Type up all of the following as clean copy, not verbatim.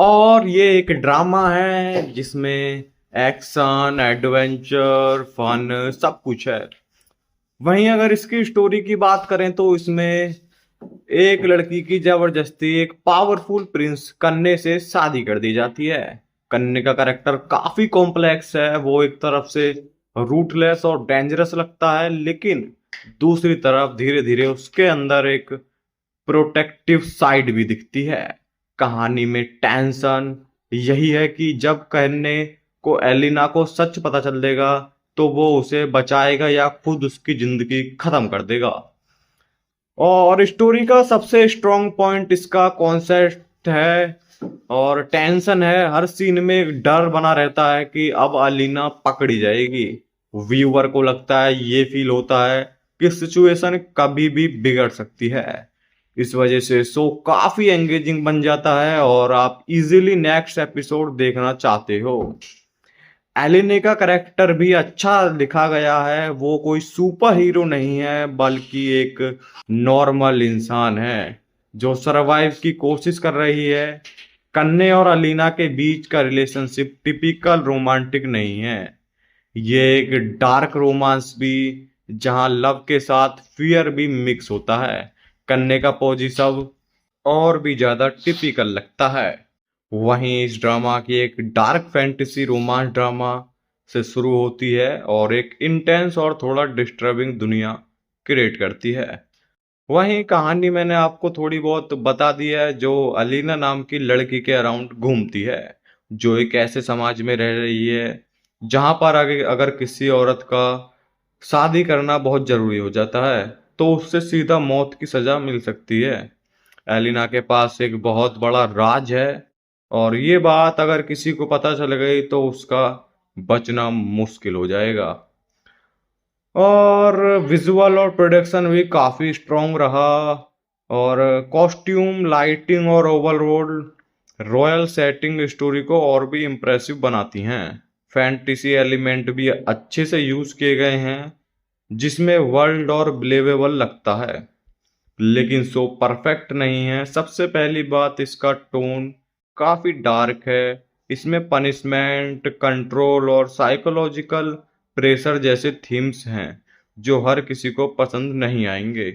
और ये एक ड्रामा है जिसमें एक्शन, एडवेंचर, फन सब कुछ है। वहीं अगर इसकी स्टोरी की बात करें तो इसमें एक लड़की की जबरदस्ती एक पावरफुल प्रिंस कन्ने से शादी कर दी जाती है। कन्ने का कैरेक्टर काफी कॉम्प्लेक्स है। वो एक तरफ से रूटलेस और डेंजरस लगता है, लेकिन दूसरी तरफ धीरे धीरे उसके अंदर एक प्रोटेक्टिव साइड भी दिखती है। कहानी में टेंशन यही है कि जब कन्ने को एलिना को सच पता चल देगा तो वो उसे बचाएगा या खुद उसकी जिंदगी खत्म कर देगा। और स्टोरी का सबसे स्ट्रॉन्ग पॉइंट इसका कॉन्सेप्ट है और टेंशन है। हर सीन में एक डर बना रहता है कि अब अलीना पकड़ी जाएगी। व्यूअर को लगता है, ये फील होता है कि सिचुएशन कभी भी बिगड़ सकती है। इस वजह से शो काफी एंगेजिंग बन जाता है और आप इजीली नेक्स्ट एपिसोड देखना चाहते हो। एलिने का करेक्टर भी अच्छा लिखा गया है। वो कोई सुपर हीरो नहीं है, बल्कि एक नॉर्मल इंसान है जो सरवाइव की कोशिश कर रही है। कन्ने और अलीना के बीच का रिलेशनशिप टिपिकल रोमांटिक नहीं है। ये एक डार्क रोमांस भी, जहां लव के साथ फियर भी मिक्स होता है। कन्ने का पोजीशन और भी ज्यादा टिपिकल लगता है। वहीं इस ड्रामा की एक डार्क फैंटेसी रोमांस ड्रामा से शुरू होती है और एक इंटेंस और थोड़ा डिस्टर्बिंग दुनिया क्रिएट करती है। वहीं कहानी मैंने आपको थोड़ी बहुत बता दी है, जो अलीना नाम की लड़की के अराउंड घूमती है, जो एक ऐसे समाज में रह रही है जहां पर अगर किसी औरत का शादी करना बहुत जरूरी हो जाता है तो उससे सीधा मौत की सजा मिल सकती है। एलिना के पास एक बहुत बड़ा राज है और ये बात अगर किसी को पता चल गई तो उसका बचना मुश्किल हो जाएगा। और विजुअल और प्रोडक्शन भी काफी स्ट्रॉन्ग रहा और कॉस्ट्यूम, लाइटिंग और ओवरऑल रॉयल सेटिंग स्टोरी को और भी इम्प्रेसिव बनाती हैं। फैंटेसी एलिमेंट भी अच्छे से यूज किए गए हैं जिसमें वर्ल्ड और बिलीवेबल लगता है, लेकिन शो परफेक्ट नहीं है। सबसे पहली बात, इसका टोन काफी डार्क है। इसमें पनिशमेंट, कंट्रोल और साइकोलॉजिकल प्रेशर जैसे थीम्स हैं जो हर किसी को पसंद नहीं आएंगे।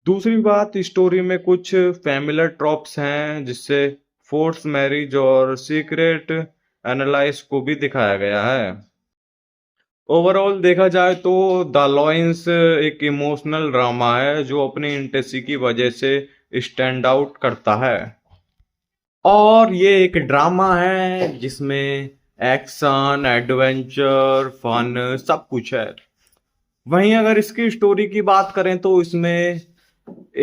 दूसरी बात, स्टोरी में कुछ फैमिलियर ट्रॉप्स हैं जिससे फोर्स मैरिज और सीक्रेट एनालाइज को भी दिखाया गया है। ओवरऑल देखा जाए तो द लॉयंस एक इमोशनल ड्रामा है जो अपनी इंटेंसिटी की वजह से स्टैंड आउट करता है। और ये एक ड्रामा है जिसमें एक्शन, एडवेंचर, फन सब कुछ है। वहीं अगर इसकी स्टोरी की बात करें तो इसमें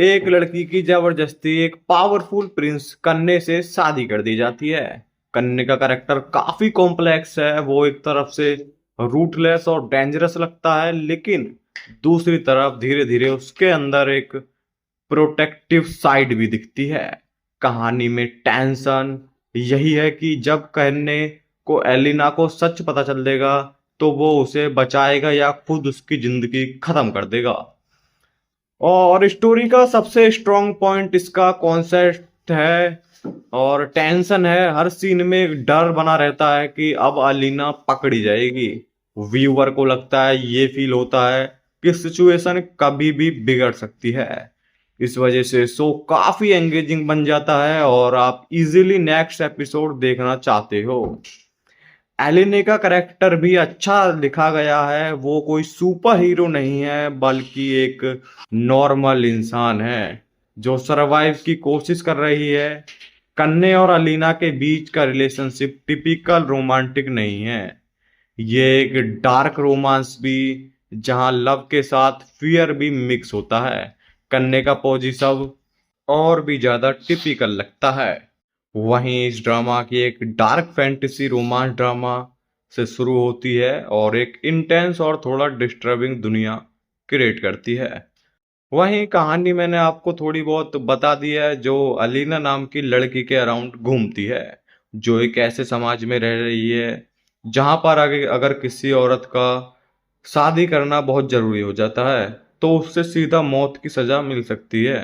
एक लड़की की जबरदस्ती एक पावरफुल प्रिंस कन्ने से शादी कर दी जाती है। कन्ने का कैरेक्टर काफी कॉम्प्लेक्स है। वो एक तरफ से रूटलेस और डेंजरस लगता है, लेकिन दूसरी तरफ धीरे धीरे उसके अंदर एक प्रोटेक्टिव साइड भी दिखती है। कहानी में टेंशन यही है कि जब कन्ने को एलिना को सच पता चल देगा तो वो उसे बचाएगा या खुद उसकी जिंदगी खत्म कर देगा। और स्टोरी का सबसे स्ट्रॉन्ग पॉइंट इसका कॉन्सेप्ट है और टेंशन है। हर सीन में एक डर बना रहता है कि अब अलीना पकड़ी जाएगी। व्यूअर को लगता है, ये फील होता है कि सिचुएशन कभी भी बिगड़ सकती है। इस वजह से शो काफी एंगेजिंग बन जाता है और आप इजीली नेक्स्ट एपिसोड देखना चाहते हो। एलिने का करेक्टर भी अच्छा लिखा गया है। वो कोई सुपर हीरो नहीं है, बल्कि एक नॉर्मल इंसान है जो सरवाइव की कोशिश कर रही है। कन्ने और अलीना के बीच का रिलेशनशिप टिपिकल रोमांटिक नहीं है। ये एक डार्क रोमांस भी, जहां लव के साथ फियर भी मिक्स होता है। कन्ने का पोजीशन और भी ज्यादा टिपिकल लगता है। वहीं इस ड्रामा की एक डार्क फैंटेसी रोमांस ड्रामा से शुरू होती है और एक इंटेंस और थोड़ा डिस्टर्बिंग दुनिया क्रिएट करती है। वहीं कहानी मैंने आपको थोड़ी बहुत बता दी है, जो अलीना नाम की लड़की के अराउंड घूमती है, जो एक ऐसे समाज में रह रही है जहां पर अगर किसी औरत का शादी करना बहुत जरूरी हो जाता है तो उससे सीधा मौत की सजा मिल सकती है।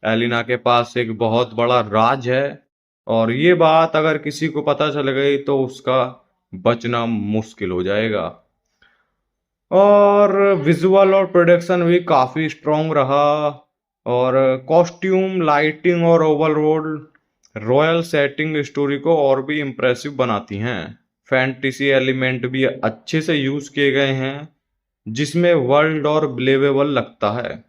एलिना के पास एक बहुत बड़ा राज है और ये बात अगर किसी को पता चल गई तो उसका बचना मुश्किल हो जाएगा। और विजुअल और प्रोडक्शन भी काफी स्ट्रॉन्ग रहा। और कॉस्ट्यूम, लाइटिंग और ओवरऑल रॉयल सेटिंग स्टोरी को और भी इम्प्रेसिव बनाती हैं। फैंटेसी एलिमेंट भी अच्छे से यूज किए गए हैं, जिसमें वर्ल्ड और बिलीवेबल लगता है,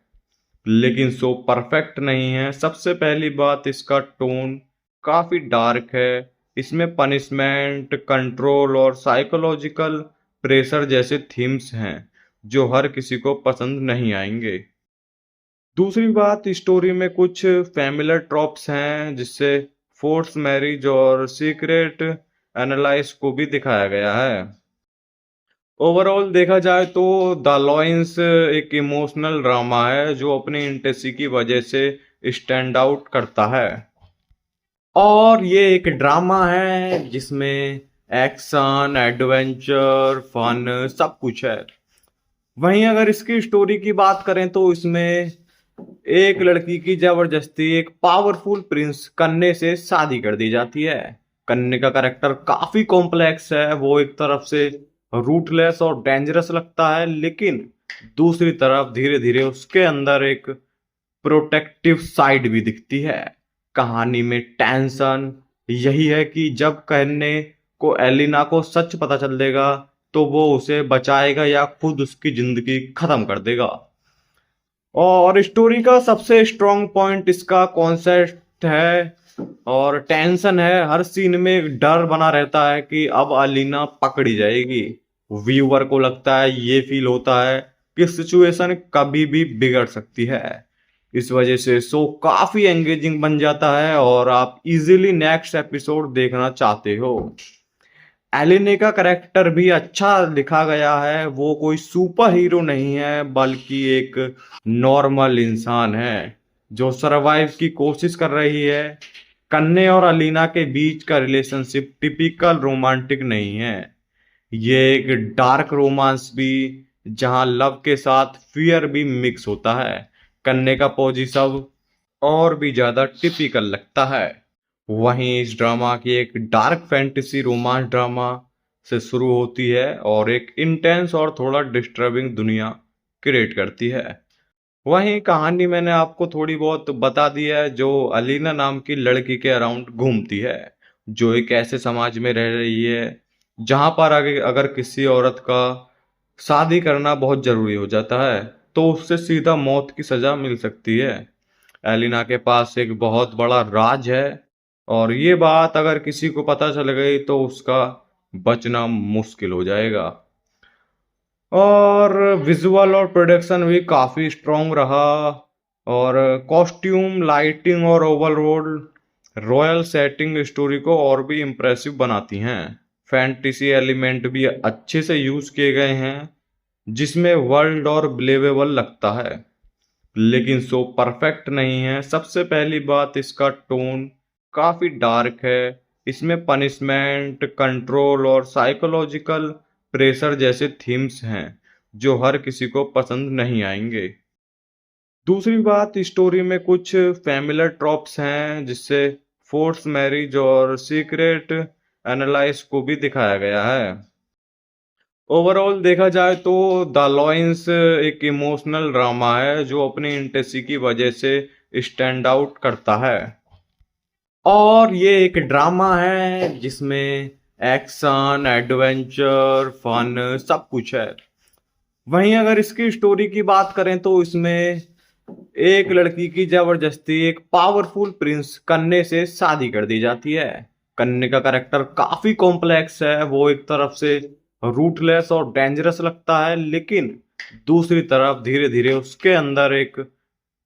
लेकिन सो परफेक्ट नहीं है। सबसे पहली बात, इसका टोन काफी डार्क है। इसमें पनिशमेंट, कंट्रोल और साइकोलॉजिकल प्रेशर जैसे थीम्स हैं जो हर किसी को पसंद नहीं आएंगे। दूसरी बात, स्टोरी में कुछ फैमिलियर ट्रॉप्स हैं, जिससे फोर्स मैरिज और सीक्रेट एनालाइज को भी दिखाया गया है। ओवरऑल देखा जाए तो द लॉयंस एक इमोशनल ड्रामा है जो अपनी इंटेंसिटी की वजह से स्टैंड आउट करता है। और ये एक ड्रामा है जिसमें एक्शन, एडवेंचर, फन सब कुछ है। वहीं अगर इसकी स्टोरी की बात करें तो इसमें एक लड़की की जबरदस्ती एक पावरफुल प्रिंस कन्ने से शादी कर दी जाती है। कन्ने का कैरेक्टर काफी कॉम्प्लेक्स है। वो एक तरफ से रूटलेस और डेंजरस लगता है, लेकिन दूसरी तरफ धीरे धीरे उसके अंदर एक प्रोटेक्टिव साइड भी दिखती है। कहानी में टेंशन यही है कि जब कन्ने को एलिना को सच पता चल देगा तो वो उसे बचाएगा या खुद उसकी जिंदगी खत्म कर देगा। और स्टोरी का सबसे स्ट्रॉन्ग पॉइंट इसका कॉन्सेप्ट है और टेंशन है। हर सीन में एक डर बना रहता है कि अब अलीना पकड़ी जाएगी। व्यूअर को लगता है, ये फील होता है कि सिचुएशन कभी भी बिगड़ सकती है। इस वजह से शो काफी एंगेजिंग बन जाता है और आप इजीली नेक्स्ट एपिसोड देखना चाहते हो। एलिने का करेक्टर भी अच्छा लिखा गया है। वो कोई सुपर हीरो नहीं है, बल्कि एक नॉर्मल इंसान है जो सरवाइव की कोशिश कर रही है। कन्ने और अलीना के बीच का रिलेशनशिप टिपिकल रोमांटिक नहीं है। ये एक डार्क रोमांस भी, जहां लव के साथ फियर भी मिक्स होता है। कन्ने का पोजीशन और भी ज्यादा टिपिकल लगता है। वहीं इस ड्रामा की एक डार्क फैंटेसी रोमांस ड्रामा से शुरू होती है और एक इंटेंस और थोड़ा डिस्टर्बिंग दुनिया क्रिएट करती है। वहीं कहानी मैंने आपको थोड़ी बहुत बता दी है, जो अलीना नाम की लड़की के अराउंड घूमती है, जो एक ऐसे समाज में रह रही है जहां पर अगर किसी औरत का शादी करना बहुत जरूरी हो जाता है तो उससे सीधा मौत की सजा मिल सकती है। एलिना के पास एक बहुत बड़ा राज है और ये बात अगर किसी को पता चल गई तो उसका बचना मुश्किल हो जाएगा। और विजुअल और प्रोडक्शन भी काफी स्ट्रॉन्ग रहा। और कॉस्ट्यूम, लाइटिंग और ओवरऑल रॉयल सेटिंग स्टोरी को और भी इम्प्रेसिव बनाती हैं। फैंटेसी एलिमेंट भी अच्छे से यूज किए गए हैं, जिसमें वर्ल्ड और बिलीवेबल लगता है, लेकिन सो परफेक्ट नहीं है। सबसे पहली बात, इसका टोन काफी डार्क है। इसमें पनिशमेंट, कंट्रोल और साइकोलॉजिकल प्रेशर जैसे थीम्स हैं जो हर किसी को पसंद नहीं आएंगे। दूसरी बात, स्टोरी में कुछ फैमिलियर ट्रॉप्स हैं, जिससे फोर्स मैरिज और सीक्रेट एनालाइज को भी दिखाया गया है। ओवरऑल देखा जाए तो द लॉयंस एक इमोशनल ड्रामा है जो अपनी इंटेंसिटी की वजह से स्टैंड आउट करता है। और ये एक ड्रामा है जिसमें एक्शन, एडवेंचर, फन सब कुछ है। वहीं अगर इसकी स्टोरी की बात करें तो इसमें एक लड़की की जबरदस्ती एक पावरफुल प्रिंस कन्ने से शादी कर दी जाती है। कन्ने का कैरेक्टर काफी कॉम्प्लेक्स है। वो एक तरफ से रूटलेस और डेंजरस लगता है, लेकिन दूसरी तरफ धीरे धीरे उसके अंदर एक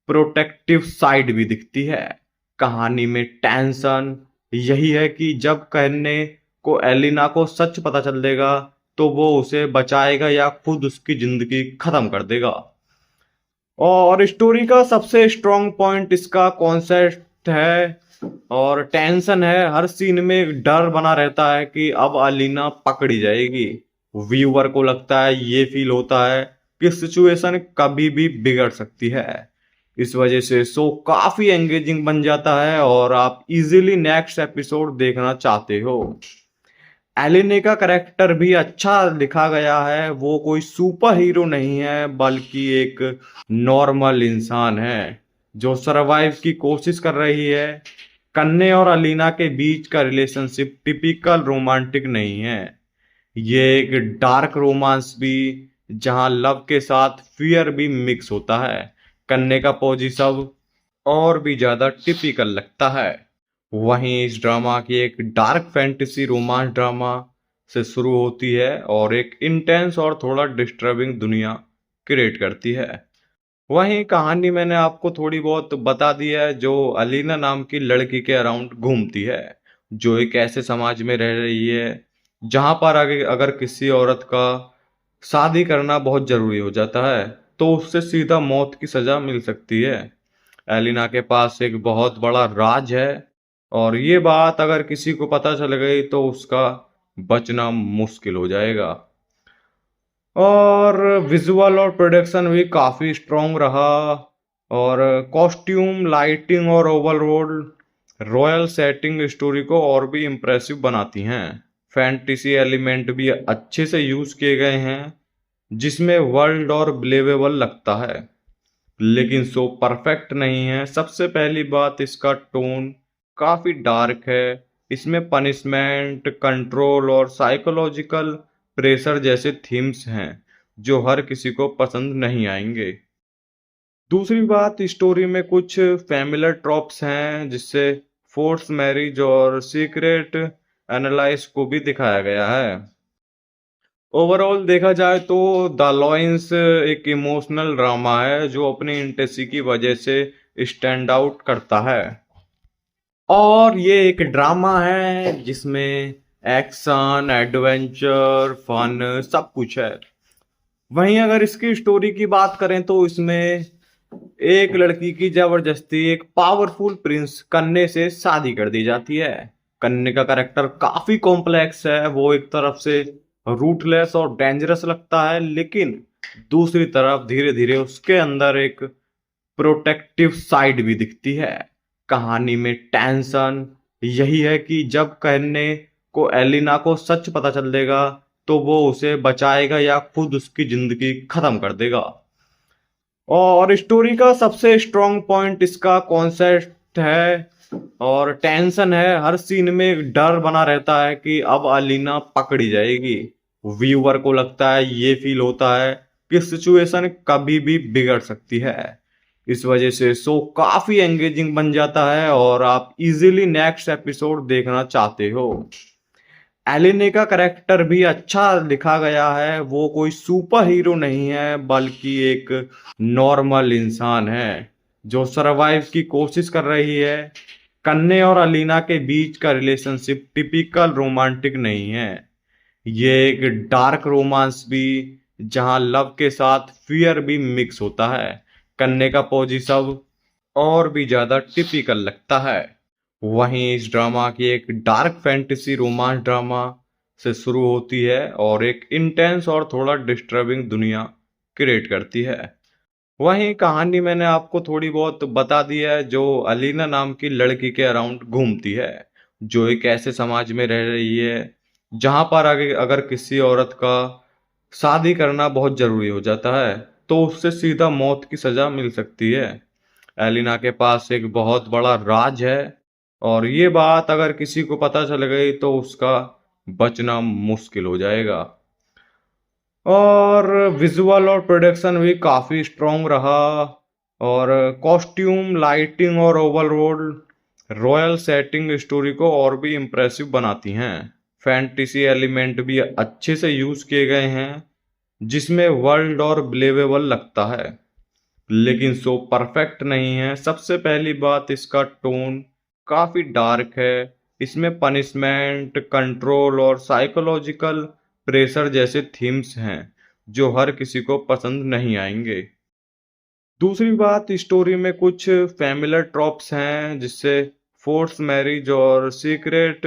प्रोटेक्टिव साइड भी दिखती है। कहानी में टेंशन यही है कि जब कन्ने को एलिना को सच पता चल देगा तो वो उसे बचाएगा या खुद उसकी जिंदगी खत्म कर देगा। और स्टोरी का सबसे स्ट्रॉन्ग पॉइंट इसका कॉन्सेप्ट है और टेंशन है। हर सीन में एक डर बना रहता है कि अब अलीना पकड़ी जाएगी। व्यूअर को लगता है, ये फील होता है कि सिचुएशन कभी भी बिगड़ सकती है। इस वजह से शो काफी एंगेजिंग बन जाता है और आप इजीली नेक्स्ट एपिसोड देखना चाहते हो। एलिने का कैरेक्टर भी अच्छा लिखा गया है। वो कोई सुपर हीरो नहीं है बल्कि एक नॉर्मल इंसान है जो सरवाइव की कोशिश कर रही है। कन्ने और अलीना के बीच का रिलेशनशिप टिपिकल रोमांटिक नहीं है। ये एक डार्क रोमांस भी, जहां लव के साथ फियर भी मिक्स होता है। कन्ने का पोजीशन और भी ज्यादा टिपिकल लगता है। वहीं इस ड्रामा की एक डार्क फैंटेसी रोमांस ड्रामा से शुरू होती है और एक इंटेंस और थोड़ा डिस्टर्बिंग दुनिया क्रिएट करती है। वहीं कहानी मैंने आपको थोड़ी बहुत बता दी है, जो अलीना नाम की लड़की के अराउंड घूमती है, जो एक ऐसे समाज में रह रही है जहां पर अगर किसी औरत का शादी करना बहुत जरूरी हो जाता है तो उससे सीधा मौत की सजा मिल सकती है। एलिना के पास एक बहुत बड़ा राज है और ये बात अगर किसी को पता चल गई तो उसका बचना मुश्किल हो जाएगा। और विजुअल और प्रोडक्शन भी काफी स्ट्रॉन्ग रहा और कॉस्ट्यूम, लाइटिंग और ओवरऑल रॉयल सेटिंग स्टोरी को और भी इम्प्रेसिव बनाती हैं। फैंटेसी एलिमेंट भी अच्छे से यूज किए गए हैं जिसमें वर्ल्ड और बिलीवेबल लगता है, लेकिन शो परफेक्ट नहीं है। सबसे पहली बात, इसका टोन काफी डार्क है। इसमें पनिशमेंट, कंट्रोल और साइकोलॉजिकल प्रेशर जैसे थीम्स हैं जो हर किसी को पसंद नहीं आएंगे। दूसरी बात, स्टोरी में कुछ फैमिलियर ट्रॉप्स हैं जिससे फोर्स मैरिज और सीक्रेट एनालाइज को भी दिखाया गया है। ओवरऑल देखा जाए तो द लॉयंस एक इमोशनल ड्रामा है जो अपनी इंटेंसिटी की वजह से स्टैंड आउट करता है। और ये एक ड्रामा है जिसमें एक्शन, एडवेंचर, फन सब कुछ है। वहीं अगर इसकी स्टोरी की बात करें तो इसमें एक लड़की की जबरदस्ती एक पावरफुल प्रिंस कन्ने से शादी कर दी जाती है। कन्ने का कैरेक्टर काफी कॉम्प्लेक्स है। वो एक तरफ से रूथलेस और डेंजरस लगता है, लेकिन दूसरी तरफ धीरे धीरे उसके अंदर एक प्रोटेक्टिव साइड भी दिखती है। कहानी में टेंशन यही है कि जब कन्ने को एलिना को सच पता चल देगा तो वो उसे बचाएगा या खुद उसकी जिंदगी खत्म कर देगा। और स्टोरी का सबसे स्ट्रॉन्ग पॉइंट इसका कॉन्सेप्ट है और टेंशन है। हर सीन में एक डर बना रहता है कि अब अलीना पकड़ी जाएगी। व्यूअर को लगता है, ये फील होता है कि सिचुएशन कभी भी बिगड़ सकती है। इस वजह से शो काफी एंगेजिंग बन जाता है और आप इजीली नेक्स्ट एपिसोड देखना चाहते हो। एलिने का कैरेक्टर भी अच्छा लिखा गया है। वो कोई सुपर हीरो नहीं है बल्कि एक नॉर्मल इंसान है जो सरवाइव की कोशिश कर रही है। कन्ने और अलीना के बीच का रिलेशनशिप टिपिकल रोमांटिक नहीं है। ये एक डार्क रोमांस भी, जहां लव के साथ फियर भी मिक्स होता है। कन्ने का पोजीशन और भी ज्यादा टिपिकल लगता है। वहीं इस ड्रामा की एक डार्क फैंटेसी रोमांस ड्रामा से शुरू होती है और एक इंटेंस और थोड़ा डिस्टर्बिंग दुनिया क्रिएट करती है। वहीं कहानी मैंने आपको थोड़ी बहुत बता दी है, जो अलीना नाम की लड़की के अराउंड घूमती है, जो एक ऐसे समाज में रह रही है जहां पर अगर किसी औरत का शादी करना बहुत जरूरी हो जाता है तो उससे सीधा मौत की सजा मिल सकती है। एलिना के पास एक बहुत बड़ा राज है और ये बात अगर किसी को पता चल गई तो उसका बचना मुश्किल हो जाएगा। और विजुअल और प्रोडक्शन भी काफी स्ट्रॉन्ग रहा और कॉस्ट्यूम, लाइटिंग और ओवरऑल रॉयल सेटिंग स्टोरी को और भी इम्प्रेसिव बनाती हैं। फैंटेसी एलिमेंट भी अच्छे से यूज किए गए हैं जिसमें वर्ल्ड और बिलीवेबल लगता है, लेकिन शो परफेक्ट नहीं है। सबसे पहली बात, इसका टोन काफी डार्क है। इसमें पनिशमेंट, कंट्रोल और साइकोलॉजिकल प्रेशर जैसे थीम्स हैं जो हर किसी को पसंद नहीं आएंगे। दूसरी बात, स्टोरी में कुछ फैमिलियर ट्रॉप्स हैं जिससे फोर्स मैरिज और सीक्रेट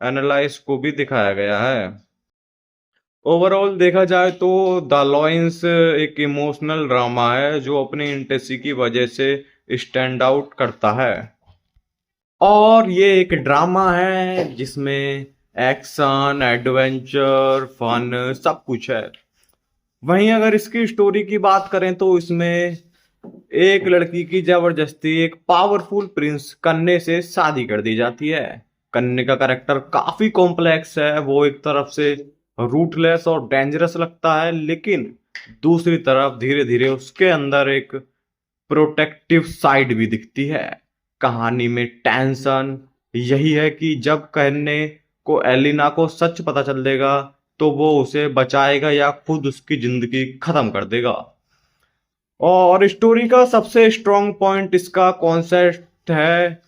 एनालाइज को भी दिखाया गया है। ओवरऑल देखा जाए तो द लॉयंस एक इमोशनल ड्रामा है जो अपनी इंटेंसिटी की वजह से स्टैंड आउट करता है। और ये एक ड्रामा है जिसमें एक्शन, एडवेंचर, फन सब कुछ है। वहीं अगर इसकी स्टोरी की बात करें तो इसमें एक लड़की की जबरदस्ती एक पावरफुल प्रिंस कन्ने से शादी कर दी जाती है। कन्ने का कैरेक्टर काफी कॉम्प्लेक्स है। वो एक तरफ से रूटलेस और डेंजरस लगता है, लेकिन दूसरी तरफ धीरे धीरे उसके अंदर एक प्रोटेक्टिव साइड भी दिखती है। कहानी में टेंशन यही है कि जब कन्ने को एलिना को सच पता चल देगा तो वो उसे बचाएगा या खुद उसकी जिंदगी खत्म कर देगा। और स्टोरी का सबसे स्ट्रॉन्ग पॉइंट इसका कॉन्सेप्ट है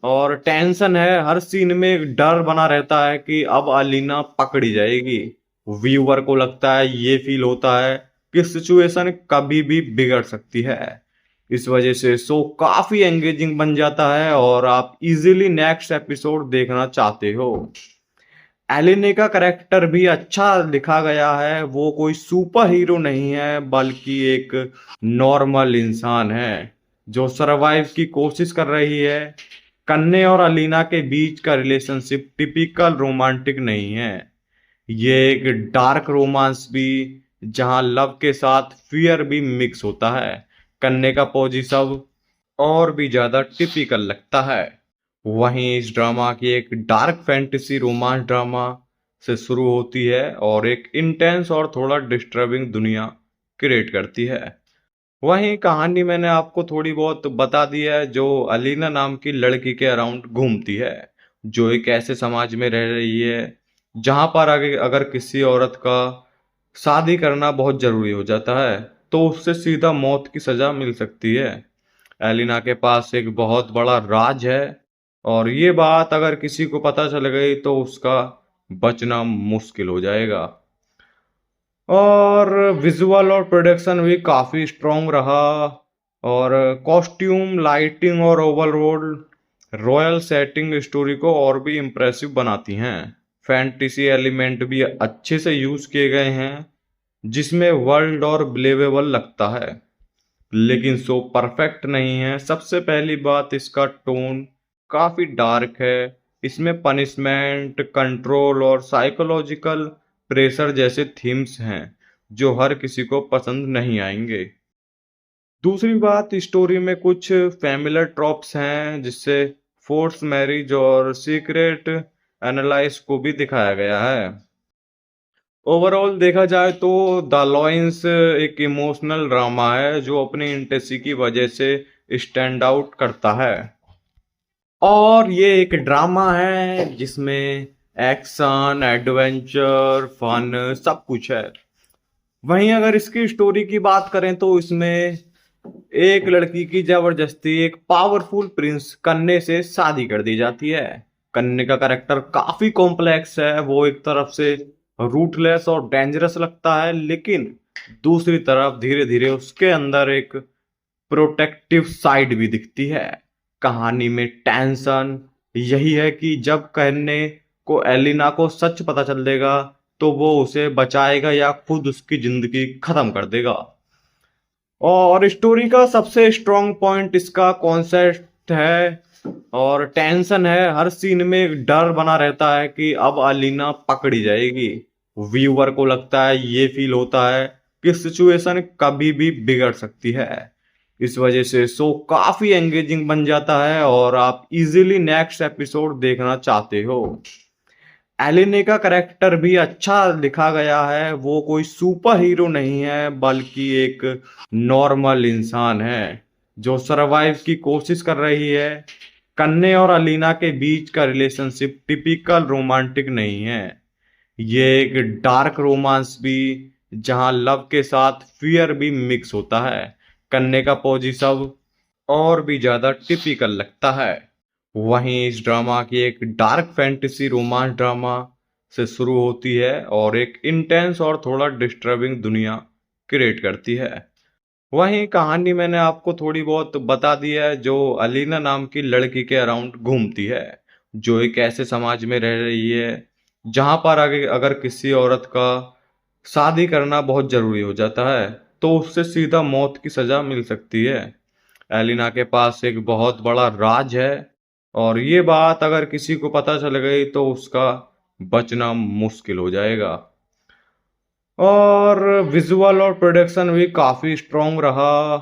और टेंशन है। हर सीन में एक डर बना रहता है कि अब अलीना पकड़ी जाएगी। व्यूअर को लगता है, ये फील होता है कि सिचुएशन कभी भी बिगड़ सकती है। इस वजह से शो काफी एंगेजिंग बन जाता है और आप इजीली नेक्स्ट एपिसोड देखना चाहते हो। एलिने का करेक्टर भी अच्छा लिखा गया है। वो कोई सुपर हीरो नहीं है, बल्कि एक नॉर्मल इंसान है जो सरवाइव की कोशिश कर रही है। कन्ने और अलीना के बीच का रिलेशनशिप टिपिकल रोमांटिक नहीं है। ये एक डार्क रोमांस भी, जहां लव के साथ फियर भी मिक्स होता है। कन्ने का पोजीशन और भी ज्यादा टिपिकल लगता है। वहीं इस ड्रामा की एक डार्क फैंटेसी रोमांस ड्रामा से शुरू होती है और एक इंटेंस और थोड़ा डिस्टर्बिंग दुनिया क्रिएट करती है। वहीं कहानी मैंने आपको थोड़ी बहुत बता दी है, जो अलीना नाम की लड़की के अराउंड घूमती है, जो एक ऐसे समाज में रह रही है जहां पर अगर किसी औरत का शादी करना बहुत जरूरी हो जाता है तो उससे सीधा मौत की सजा मिल सकती है। एलिना के पास एक बहुत बड़ा राज है और ये बात अगर किसी को पता चल गई तो उसका बचना मुश्किल हो जाएगा। और विजुअल और प्रोडक्शन भी काफी स्ट्रॉन्ग रहा और कॉस्ट्यूम, लाइटिंग और ओवरऑल रॉयल सेटिंग स्टोरी को और भी इम्प्रेसिव बनाती हैं। फैंटेसी एलिमेंट भी अच्छे से यूज किए गए हैं जिसमें वर्ल्ड और बिलीवेबल लगता है, लेकिन शो परफेक्ट नहीं है। सबसे पहली बात, इसका टोन काफी डार्क है। इसमें पनिशमेंट, कंट्रोल और साइकोलॉजिकल प्रेशर जैसे थीम्स हैं जो हर किसी को पसंद नहीं आएंगे। दूसरी बात, स्टोरी में कुछ फैमिलियर ट्रॉप्स हैं जिससे फोर्स मैरिज और सीक्रेट एनालाइज को भी दिखाया गया है। ओवरऑल देखा जाए तो द लॉयंस एक इमोशनल ड्रामा है जो अपनी इंटेंसिटी की वजह से स्टैंड आउट करता है। और ये एक ड्रामा है जिसमें एक्शन, एडवेंचर, फन सब कुछ है। वहीं अगर इसकी स्टोरी की बात करें तो इसमें एक लड़की की जबरदस्ती एक पावरफुल प्रिंस कन्ने से शादी कर दी जाती है। कन्ने का कैरेक्टर काफी कॉम्प्लेक्स है। वो एक तरफ से रूटलेस और डेंजरस लगता है, लेकिन दूसरी तरफ धीरे धीरे उसके अंदर एक प्रोटेक्टिव साइड भी दिखती है। कहानी में टेंशन यही है कि जब कन्ने को एलिना को सच पता चल देगा तो वो उसे बचाएगा या खुद उसकी जिंदगी खत्म कर देगा। और स्टोरी का सबसे स्ट्रॉन्ग पॉइंट इसका कॉन्सेप्ट है और टेंशन है। हर सीन में एक डर बना रहता है कि अब अलीना पकड़ी जाएगी। व्यूअर को लगता है, ये फील होता है कि सिचुएशन कभी भी बिगड़ सकती है। इस वजह से शो काफी एंगेजिंग बन जाता है और आप इजीली नेक्स्ट एपिसोड देखना चाहते हो। एलिने का करेक्टर भी अच्छा लिखा गया है। वो कोई सुपर हीरो नहीं है, बल्कि एक नॉर्मल इंसान है जो सरवाइव की कोशिश कर रही है। कन्ने और अलीना के बीच का रिलेशनशिप टिपिकल रोमांटिक नहीं है। ये एक डार्क रोमांस भी, जहां लव के साथ फियर भी मिक्स होता है। कन्ने का पोजीशन और भी ज्यादा टिपिकल लगता है। वहीं इस ड्रामा की एक डार्क फैंटेसी रोमांस ड्रामा से शुरू होती है और एक इंटेंस और थोड़ा डिस्टर्बिंग दुनिया क्रिएट करती है। वहीं कहानी मैंने आपको थोड़ी बहुत बता दी है, जो अलीना नाम की लड़की के अराउंड घूमती है, जो एक ऐसे समाज में रह रही है जहां पर अगर किसी औरत का शादी करना बहुत जरूरी हो जाता है तो उससे सीधा मौत की सजा मिल सकती है। एलिना के पास एक बहुत बड़ा राज है और ये बात अगर किसी को पता चल गई तो उसका बचना मुश्किल हो जाएगा। और विजुअल और प्रोडक्शन भी काफी स्ट्रॉन्ग रहा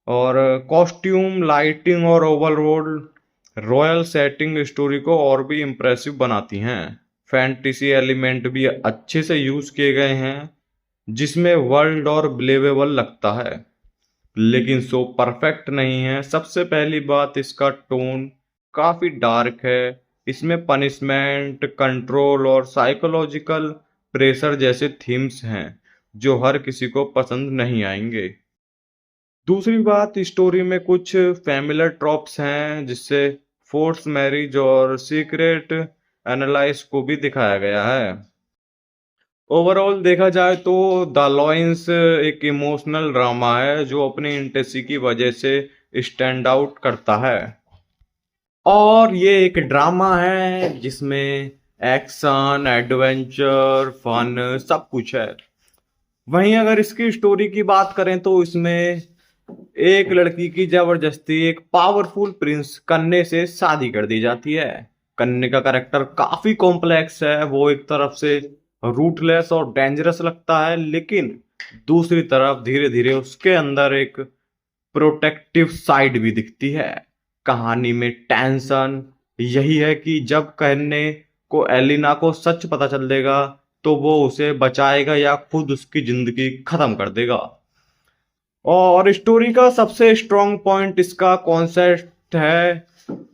और कॉस्ट्यूम लाइटिंग और ओवरऑल रॉयल सेटिंग स्टोरी को और भी इम्प्रेसिव बनाती हैं। फैंटेसी एलिमेंट भी अच्छे से यूज किए गए हैं जिसमें वर्ल्ड और बिलीवेबल लगता है, लेकिन सो परफेक्ट नहीं है। सबसे पहली बात, इसका टोन काफी डार्क है। इसमें पनिशमेंट कंट्रोल और साइकोलॉजिकल प्रेशर जैसे थीम्स हैं जो हर किसी को पसंद नहीं आएंगे। दूसरी बात, स्टोरी में कुछ फैमिलियर ट्रॉप्स हैं जिससे फोर्स मैरिज और सीक्रेट एनालाइज को भी दिखाया गया है। ओवरऑल देखा जाए तो द लॉयंस एक इमोशनल ड्रामा है जो अपनी इंटेंसिटी की वजह से स्टैंड आउट करता है। और ये एक ड्रामा है जिसमें एक्शन एडवेंचर फन सब कुछ है। वहीं अगर इसकी स्टोरी की बात करें तो इसमें एक लड़की की जबरदस्ती एक पावरफुल प्रिंस कन्ने से शादी कर दी जाती है। कन्ने का कैरेक्टर काफी कॉम्प्लेक्स है। वो एक तरफ से रूटलेस और डेंजरस लगता है, लेकिन दूसरी तरफ धीरे धीरे उसके अंदर एक प्रोटेक्टिव साइड भी दिखती है। कहानी में टेंशन यही है कि जब कन्ने को एलिना को सच पता चल देगा तो वो उसे बचाएगा या खुद उसकी जिंदगी खत्म कर देगा। और स्टोरी का सबसे स्ट्रॉन्ग पॉइंट इसका कॉन्सेप्ट है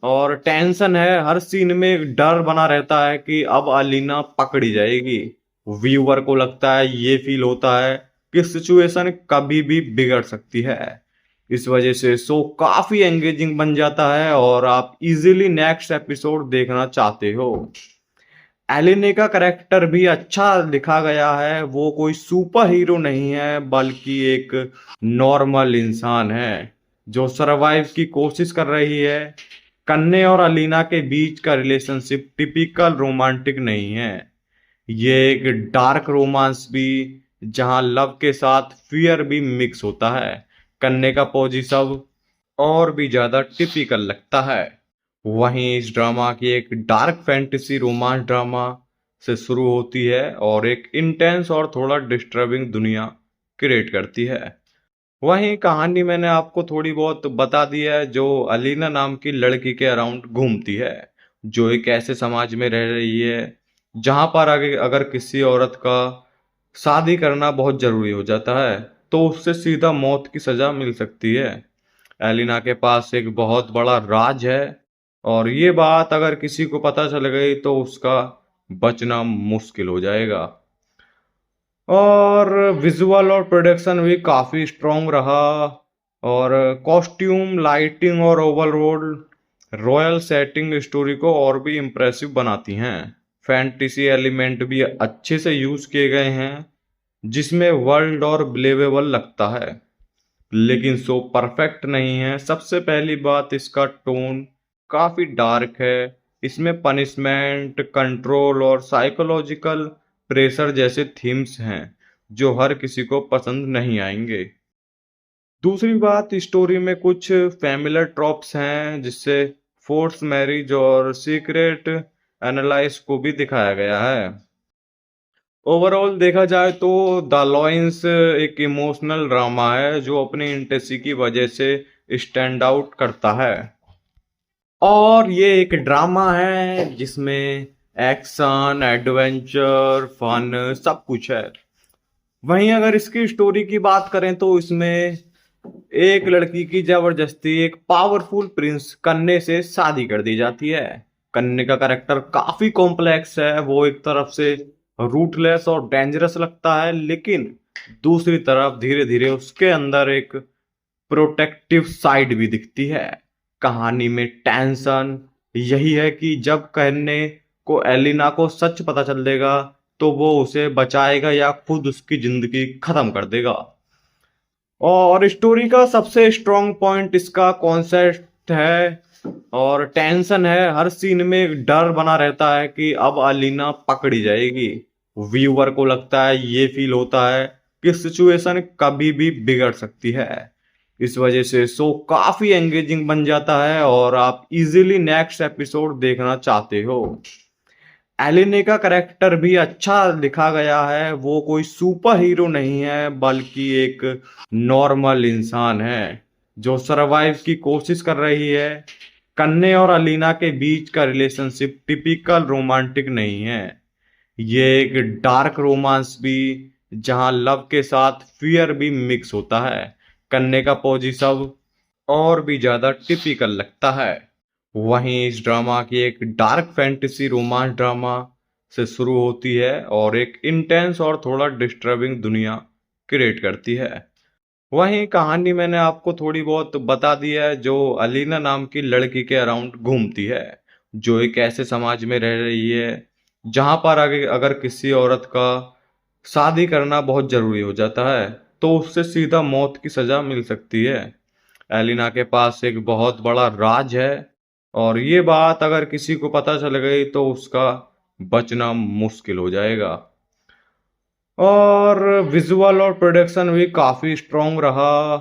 और टेंशन है। हर सीन में एक डर बना रहता है कि अब अलीना पकड़ी जाएगी। व्यूअर को लगता है, ये फील होता है कि सिचुएशन कभी भी बिगड़ सकती है। इस वजह से शो काफी एंगेजिंग बन जाता है और आप इजीली नेक्स्ट एपिसोड देखना चाहते हो। एलिने का करेक्टर भी अच्छा लिखा गया है। वो कोई सुपर हीरो नहीं है बल्कि एक नॉर्मल इंसान है जो सरवाइव की कोशिश कर रही है। कन्ने और अलीना के बीच का रिलेशनशिप टिपिकल रोमांटिक नहीं है। ये एक डार्क रोमांस भी जहां लव के साथ फियर भी मिक्स होता है। कन्ने का पोजीशन और भी ज्यादा टिपिकल लगता है। वहीं इस ड्रामा की एक डार्क फैंटेसी रोमांस ड्रामा से शुरू होती है और एक इंटेंस और थोड़ा डिस्टर्बिंग दुनिया क्रिएट करती है। वहीं कहानी मैंने आपको थोड़ी बहुत बता दी है, जो अलीना नाम की लड़की के अराउंड घूमती है, जो एक ऐसे समाज में रह रही है जहां पर अगर किसी औरत का शादी करना बहुत जरूरी हो जाता है तो उससे सीधा मौत की सजा मिल सकती है। एलिना के पास एक बहुत बड़ा राज है और ये बात अगर किसी को पता चल गई तो उसका बचना मुश्किल हो जाएगा। और विजुअल और प्रोडक्शन भी काफी स्ट्रॉन्ग रहा और कॉस्ट्यूम लाइटिंग और ओवरऑल रॉयल सेटिंग स्टोरी को और भी इम्प्रेसिव बनाती हैं। फैंटेसी एलिमेंट भी अच्छे से यूज किए गए हैं जिसमें वर्ल्ड और बिलीवेबल लगता है, लेकिन सो परफेक्ट नहीं है। सबसे पहली बात, इसका टोन काफी डार्क है। इसमें पनिशमेंट कंट्रोल और साइकोलॉजिकल प्रेशर जैसे थीम्स हैं जो हर किसी को पसंद नहीं आएंगे। दूसरी बात, स्टोरी में कुछ फैमिलियर ट्रॉप्स हैं जिससे फोर्स मैरिज और सीक्रेट एनालाइज को भी दिखाया गया है। ओवरऑल देखा जाए तो द लॉयंस एक इमोशनल ड्रामा है जो अपनी इंटेंसिटी की वजह से स्टैंड आउट करता है। और ये एक ड्रामा है जिसमें एक्शन एडवेंचर फन सब कुछ है। वहीं अगर इसकी स्टोरी की बात करें तो इसमें एक लड़की की जबरदस्ती एक पावरफुल प्रिंस कन्ने से शादी कर दी जाती है। कन्ने का कैरेक्टर काफी कॉम्प्लेक्स है। वो एक तरफ से रूटलेस और डेंजरस लगता है, लेकिन दूसरी तरफ धीरे धीरे उसके अंदर एक प्रोटेक्टिव साइड भी दिखती है। कहानी में टेंशन यही है कि जब कन्ने को एलिना को सच पता चल देगा तो वो उसे बचाएगा या खुद उसकी जिंदगी खत्म कर देगा। और स्टोरी का सबसे स्ट्रॉन्ग पॉइंट इसका कॉन्सेप्ट है और टेंशन है। हर सीन में एक डर बना रहता है कि अब अलीना पकड़ी जाएगी। व्यूअर को लगता है, ये फील होता है कि सिचुएशन कभी भी बिगड़ सकती है। इस वजह से शो काफी एंगेजिंग बन जाता है और आप इजीली नेक्स्ट एपिसोड देखना चाहते हो। एलिने का कैरेक्टर भी अच्छा लिखा गया है। वो कोई सुपर हीरो नहीं है, बल्कि एक नॉर्मल इंसान है जो सरवाइव की कोशिश कर रही है। कन्ने और अलीना के बीच का रिलेशनशिप टिपिकल रोमांटिक नहीं है। ये एक डार्क रोमांस भी, जहां लव के साथ फियर भी मिक्स होता है। कन्ने का पोजीशन और भी ज्यादा टिपिकल लगता है। वहीं इस ड्रामा की एक डार्क फैंटेसी रोमांस ड्रामा से शुरू होती है और एक इंटेंस और थोड़ा डिस्टर्बिंग दुनिया क्रिएट करती है। वहीं कहानी मैंने आपको थोड़ी बहुत बता दी है, जो अलीना नाम की लड़की के अराउंड घूमती है, जो एक ऐसे समाज में रह रही है जहां पर अगर किसी औरत का शादी करना बहुत जरूरी हो जाता है तो उससे सीधा मौत की सजा मिल सकती है। एलिना के पास एक बहुत बड़ा राज है और ये बात अगर किसी को पता चल गई तो उसका बचना मुश्किल हो जाएगा। और विजुअल और प्रोडक्शन भी काफी स्ट्रॉन्ग रहा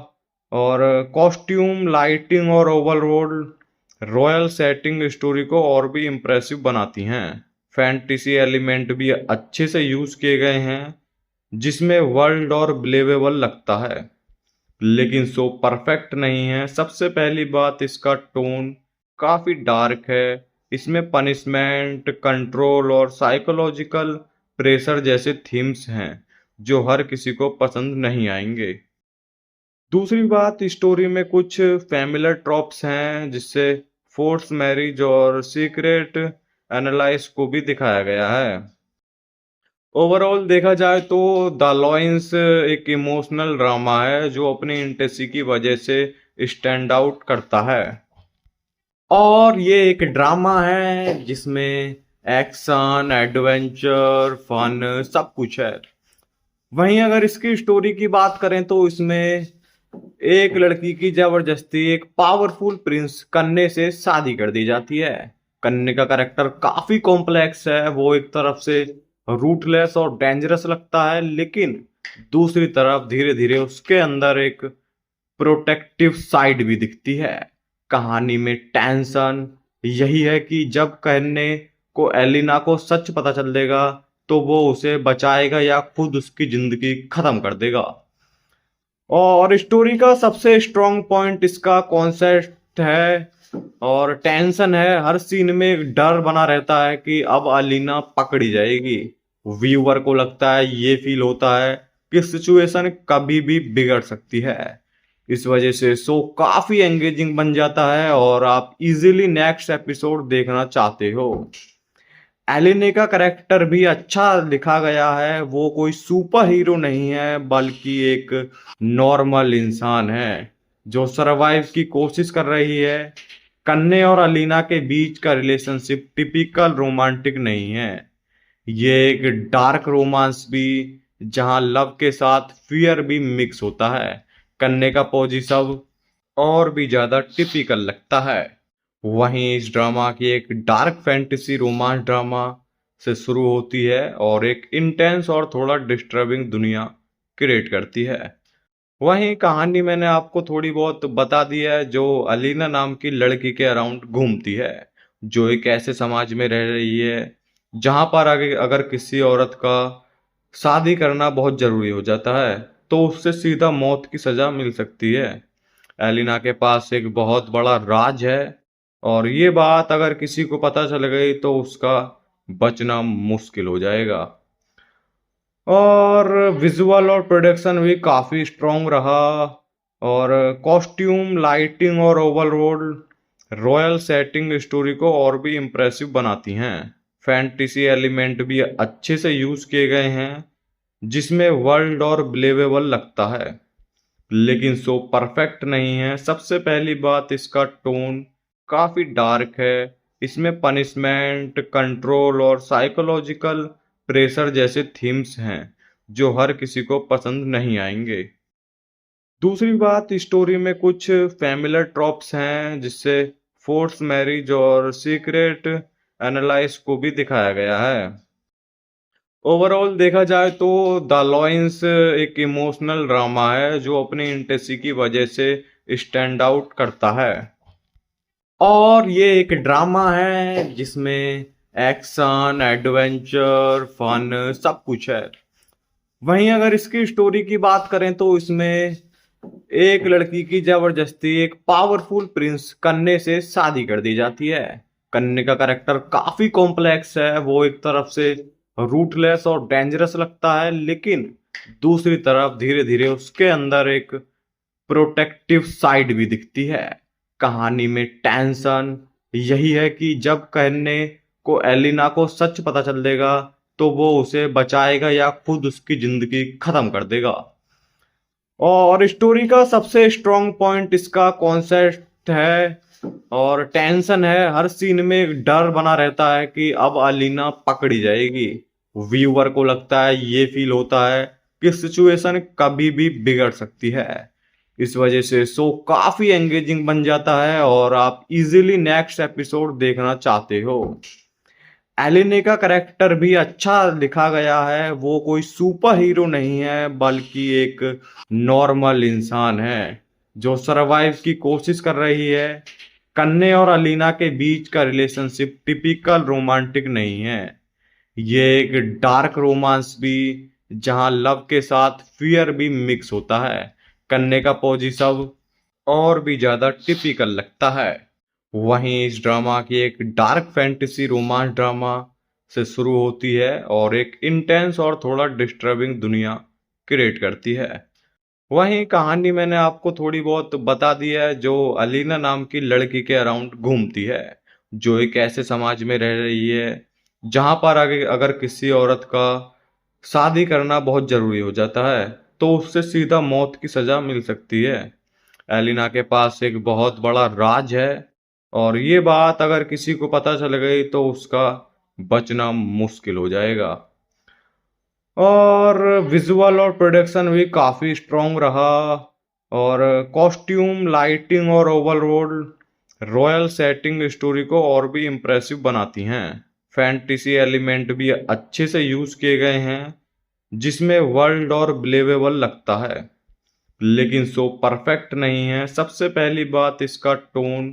और कॉस्ट्यूम, लाइटिंग और ओवरऑल रॉयल सेटिंग स्टोरी को और भी इम्प्रेसिव बनाती हैं। फैंटेसी एलिमेंट भी अच्छे से यूज किए गए हैं जिसमें वर्ल्ड और बिलीवेबल लगता है, लेकिन शो परफेक्ट नहीं है। सबसे पहली बात, इसका टोन काफी डार्क है। इसमें पनिशमेंट, कंट्रोल और साइकोलॉजिकल प्रेशर जैसे थीम्स हैं जो हर किसी को पसंद नहीं आएंगे। दूसरी बात, स्टोरी में कुछ फैमिलियर ट्रॉप्स हैं जिससे फोर्स मैरिज और सीक्रेट एनालाइज को भी दिखाया गया है। ओवरऑल देखा जाए तो द लॉयंस एक इमोशनल ड्रामा है जो अपनी इंटेंसिटी की वजह से स्टैंड आउट करता है। और ये एक ड्रामा है जिसमें एक्शन, एडवेंचर, फन सब कुछ है। वहीं अगर इसकी स्टोरी की बात करें तो इसमें एक लड़की की जबरदस्ती एक पावरफुल प्रिंस कन्ने से शादी कर दी जाती है। कन्ने का कैरेक्टर काफी कॉम्प्लेक्स है। वो एक तरफ से रूटलेस और डेंजरस लगता है, लेकिन दूसरी तरफ धीरे धीरे उसके अंदर एक प्रोटेक्टिव साइड भी दिखती है। कहानी में टेंशन यही है कि जब कन्ने को एलिना को सच पता चल देगा तो वो उसे बचाएगा या खुद उसकी जिंदगी खत्म कर देगा। और स्टोरी का सबसे स्ट्रॉन्ग पॉइंट इसका कॉन्सेप्ट है और टेंशन है। हर सीन में एक डर बना रहता है कि अब अलीना पकड़ी जाएगी। व्यूअर को लगता है, ये फील होता है कि सिचुएशन कभी भी बिगड़ सकती है। इस वजह से शो काफी एंगेजिंग बन जाता है और आप इजीली नेक्स्ट एपिसोड देखना चाहते हो। एलिने का कैरेक्टर भी अच्छा लिखा गया है। वो कोई सुपर हीरो नहीं है, बल्कि एक नॉर्मल इंसान है जो सरवाइव की कोशिश कर रही है। कन्ने और अलीना के बीच का रिलेशनशिप टिपिकल रोमांटिक नहीं है। ये एक डार्क रोमांस भी, जहां लव के साथ फियर भी मिक्स होता है। कन्ने का पोजीशन और भी ज्यादा टिपिकल लगता है। वहीं इस ड्रामा की एक डार्क फैंटेसी रोमांस ड्रामा से शुरू होती है और एक इंटेंस और थोड़ा डिस्टर्बिंग दुनिया क्रिएट करती है। वहीं कहानी मैंने आपको थोड़ी बहुत बता दी है, जो अलीना नाम की लड़की के अराउंड घूमती है, जो एक ऐसे समाज में रह रही है जहां पर अगर किसी औरत का शादी करना बहुत जरूरी हो जाता है तो उससे सीधा मौत की सजा मिल सकती है। एलिना के पास एक बहुत बड़ा राज है और ये बात अगर किसी को पता चल गई तो उसका बचना मुश्किल हो जाएगा। और विजुअल और प्रोडक्शन भी काफी स्ट्रॉन्ग रहा और कॉस्ट्यूम, लाइटिंग और ओवरऑल रॉयल सेटिंग स्टोरी को और भी इम्प्रेसिव बनाती हैं। फैंटेसी एलिमेंट भी अच्छे से यूज किए गए हैं जिसमें वर्ल्ड और बिलीवेबल लगता है, लेकिन शो परफेक्ट नहीं है। सबसे पहली बात, इसका टोन काफी डार्क है। इसमें पनिशमेंट, कंट्रोल और साइकोलॉजिकल प्रेशर जैसे थीम्स हैं जो हर किसी को पसंद नहीं आएंगे। दूसरी बात, स्टोरी में कुछ फैमिलियर ट्रॉप्स हैं जिससे फोर्स मैरिज और सीक्रेट एनालाइज को भी दिखाया गया है। ओवरऑल देखा जाए तो द लॉयंस एक इमोशनल ड्रामा है जो अपनी इंटेंसिटी की वजह से स्टैंड आउट करता है। और ये एक ड्रामा है जिसमें एक्शन, एडवेंचर, फन सब कुछ है। वहीं अगर इसकी स्टोरी की बात करें तो इसमें एक लड़की की जबरदस्ती एक पावरफुल प्रिंस कन्ने से शादी कर दी जाती है। कन्ने का कैरेक्टर काफी कॉम्प्लेक्स है। वो एक तरफ से रूटलेस और डेंजरस लगता है, लेकिन दूसरी तरफ धीरे धीरे उसके अंदर एक प्रोटेक्टिव साइड भी दिखती है। कहानी में टेंशन यही है कि जब कन्ने को एलिना को सच पता चल देगा तो वो उसे बचाएगा या खुद उसकी जिंदगी खत्म कर देगा। और स्टोरी का सबसे स्ट्रॉन्ग पॉइंट इसका कॉन्सेप्ट है और टेंशन है। हर सीन में एक डर बना रहता है कि अब अलीना पकड़ी जाएगी। व्यूअर को लगता है, ये फील होता है कि सिचुएशन कभी भी बिगड़ सकती है। इस वजह से शो काफी एंगेजिंग बन जाता है और आप इजीली नेक्स्ट एपिसोड देखना चाहते हो। एलिने का करेक्टर भी अच्छा लिखा गया है। वो कोई सुपर हीरो नहीं है, बल्कि एक नॉर्मल इंसान है जो सरवाइव की कोशिश कर रही है। कन्ने और अलीना के बीच का रिलेशनशिप टिपिकल रोमांटिक नहीं है। ये एक डार्क रोमांस भी, जहां लव के साथ फियर भी मिक्स होता है। कन्ने का पोजीशन और भी ज्यादा टिपिकल लगता है। वहीं इस ड्रामा की एक डार्क फैंटेसी रोमांस ड्रामा से शुरू होती है और एक इंटेंस और थोड़ा डिस्टर्बिंग दुनिया क्रिएट करती है। वहीं कहानी मैंने आपको थोड़ी बहुत बता दी है, जो अलीना नाम की लड़की के अराउंड घूमती है, जो एक ऐसे समाज में रह रही है जहां पर अगर किसी औरत का शादी करना बहुत जरूरी हो जाता है तो उससे सीधा मौत की सजा मिल सकती है। एलिना के पास एक बहुत बड़ा राज है और ये बात अगर किसी को पता चल गई तो उसका बचना मुश्किल हो जाएगा। और विजुअल और प्रोडक्शन भी काफी स्ट्रॉन्ग रहा और कॉस्ट्यूम, लाइटिंग और ओवरऑल रॉयल सेटिंग स्टोरी को और भी इम्प्रेसिव बनाती हैं। फैंटेसी एलिमेंट भी अच्छे से यूज किए गए हैं जिसमें वर्ल्ड और बिलीवेबल लगता है, लेकिन शो परफेक्ट नहीं है। सबसे पहली बात, इसका टोन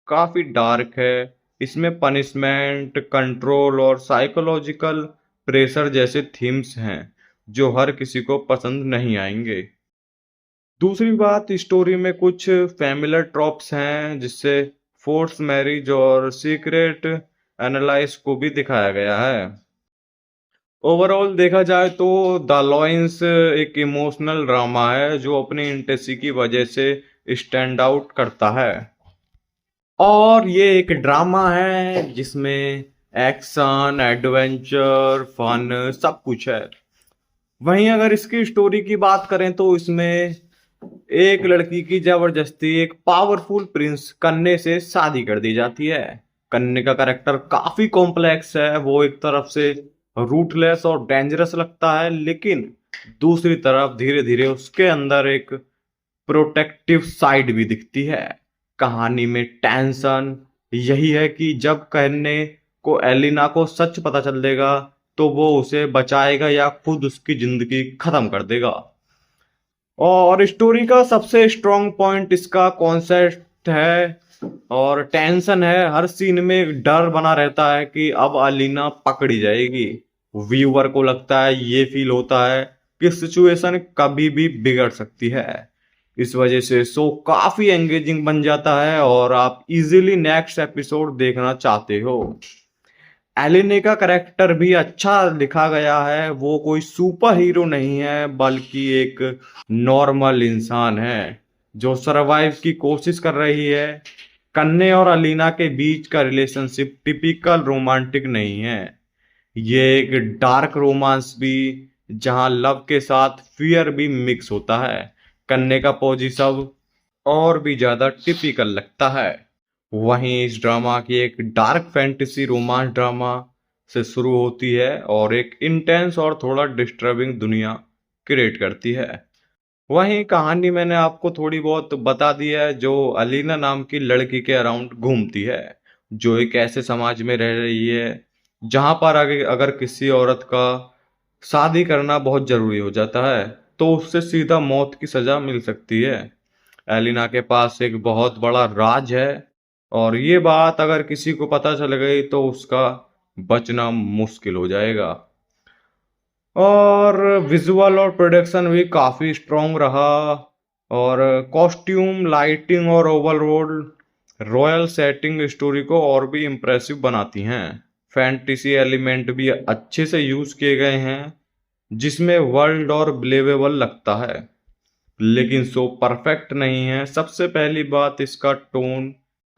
काफी डार्क है। इसमें पनिशमेंट, कंट्रोल और साइकोलॉजिकल प्रेशर जैसे थीम्स हैं जो हर किसी को पसंद नहीं आएंगे। दूसरी बात, स्टोरी में कुछ फैमिलियर ट्रॉप्स हैं जिससे फोर्स मैरिज और सीक्रेट एनालाइज को भी दिखाया गया है। ओवरऑल देखा जाए तो द लॉयंस एक इमोशनल ड्रामा है जो अपनी इंटेंसिटी की वजह से स्टैंड आउट करता है। और ये एक ड्रामा है जिसमें एक्शन, एडवेंचर, फन सब कुछ है। वहीं अगर इसकी स्टोरी की बात करें तो इसमें एक लड़की की जबरदस्ती एक पावरफुल प्रिंस कन्ने से शादी कर दी जाती है। कन्ने का कैरेक्टर काफी कॉम्प्लेक्स है। वो एक तरफ से रूटलेस और डेंजरस लगता है, लेकिन दूसरी तरफ धीरे धीरे उसके अंदर एक प्रोटेक्टिव साइड भी दिखती है। कहानी में टेंशन यही है कि जब कन्ने को एलिना को सच पता चल देगा तो वो उसे बचाएगा या खुद उसकी जिंदगी खत्म कर देगा। और स्टोरी का सबसे स्ट्रॉन्ग पॉइंट इसका कॉन्सेप्ट है और टेंशन है। हर सीन में एक डर बना रहता है कि अब अलीना पकड़ी जाएगी। व्यूअर को लगता है, ये फील होता है कि सिचुएशन कभी भी बिगड़ सकती है। इस वजह से शो काफी एंगेजिंग बन जाता है और आप इजीली नेक्स्ट एपिसोड देखना चाहते हो। एलिने का करेक्टर भी अच्छा लिखा गया है। वो कोई सुपर हीरो नहीं है, बल्कि एक नॉर्मल इंसान है जो सरवाइव की कोशिश कर रही है। कन्ने और अलीना के बीच का रिलेशनशिप टिपिकल रोमांटिक नहीं है। ये एक डार्क रोमांस भी, जहां लव के साथ फियर भी मिक्स होता है। कन्ने का पोजीशन और भी ज्यादा टिपिकल लगता है। वहीं इस ड्रामा की एक डार्क फैंटेसी रोमांस ड्रामा से शुरू होती है और एक इंटेंस और थोड़ा डिस्टर्बिंग दुनिया क्रिएट करती है। वहीं कहानी मैंने आपको थोड़ी बहुत बता दी है, जो अलीना नाम की लड़की के अराउंड घूमती है, जो एक ऐसे समाज में रह रही है जहां पर अगर किसी औरत का शादी करना बहुत जरूरी हो जाता है तो उससे सीधा मौत की सजा मिल सकती है। एलिना के पास एक बहुत बड़ा राज है और ये बात अगर किसी को पता चल गई तो उसका बचना मुश्किल हो जाएगा। और विजुअल और प्रोडक्शन भी काफी स्ट्रॉन्ग रहा और कॉस्ट्यूम लाइटिंग और ओवरऑल रॉयल सेटिंग स्टोरी को और भी इम्प्रेसिव बनाती हैं। फैंटेसी एलिमेंट भी अच्छे से यूज किए गए हैं जिसमें वर्ल्ड और बिलीवेबल लगता है, लेकिन सो परफेक्ट नहीं है। सबसे पहली बात, इसका टोन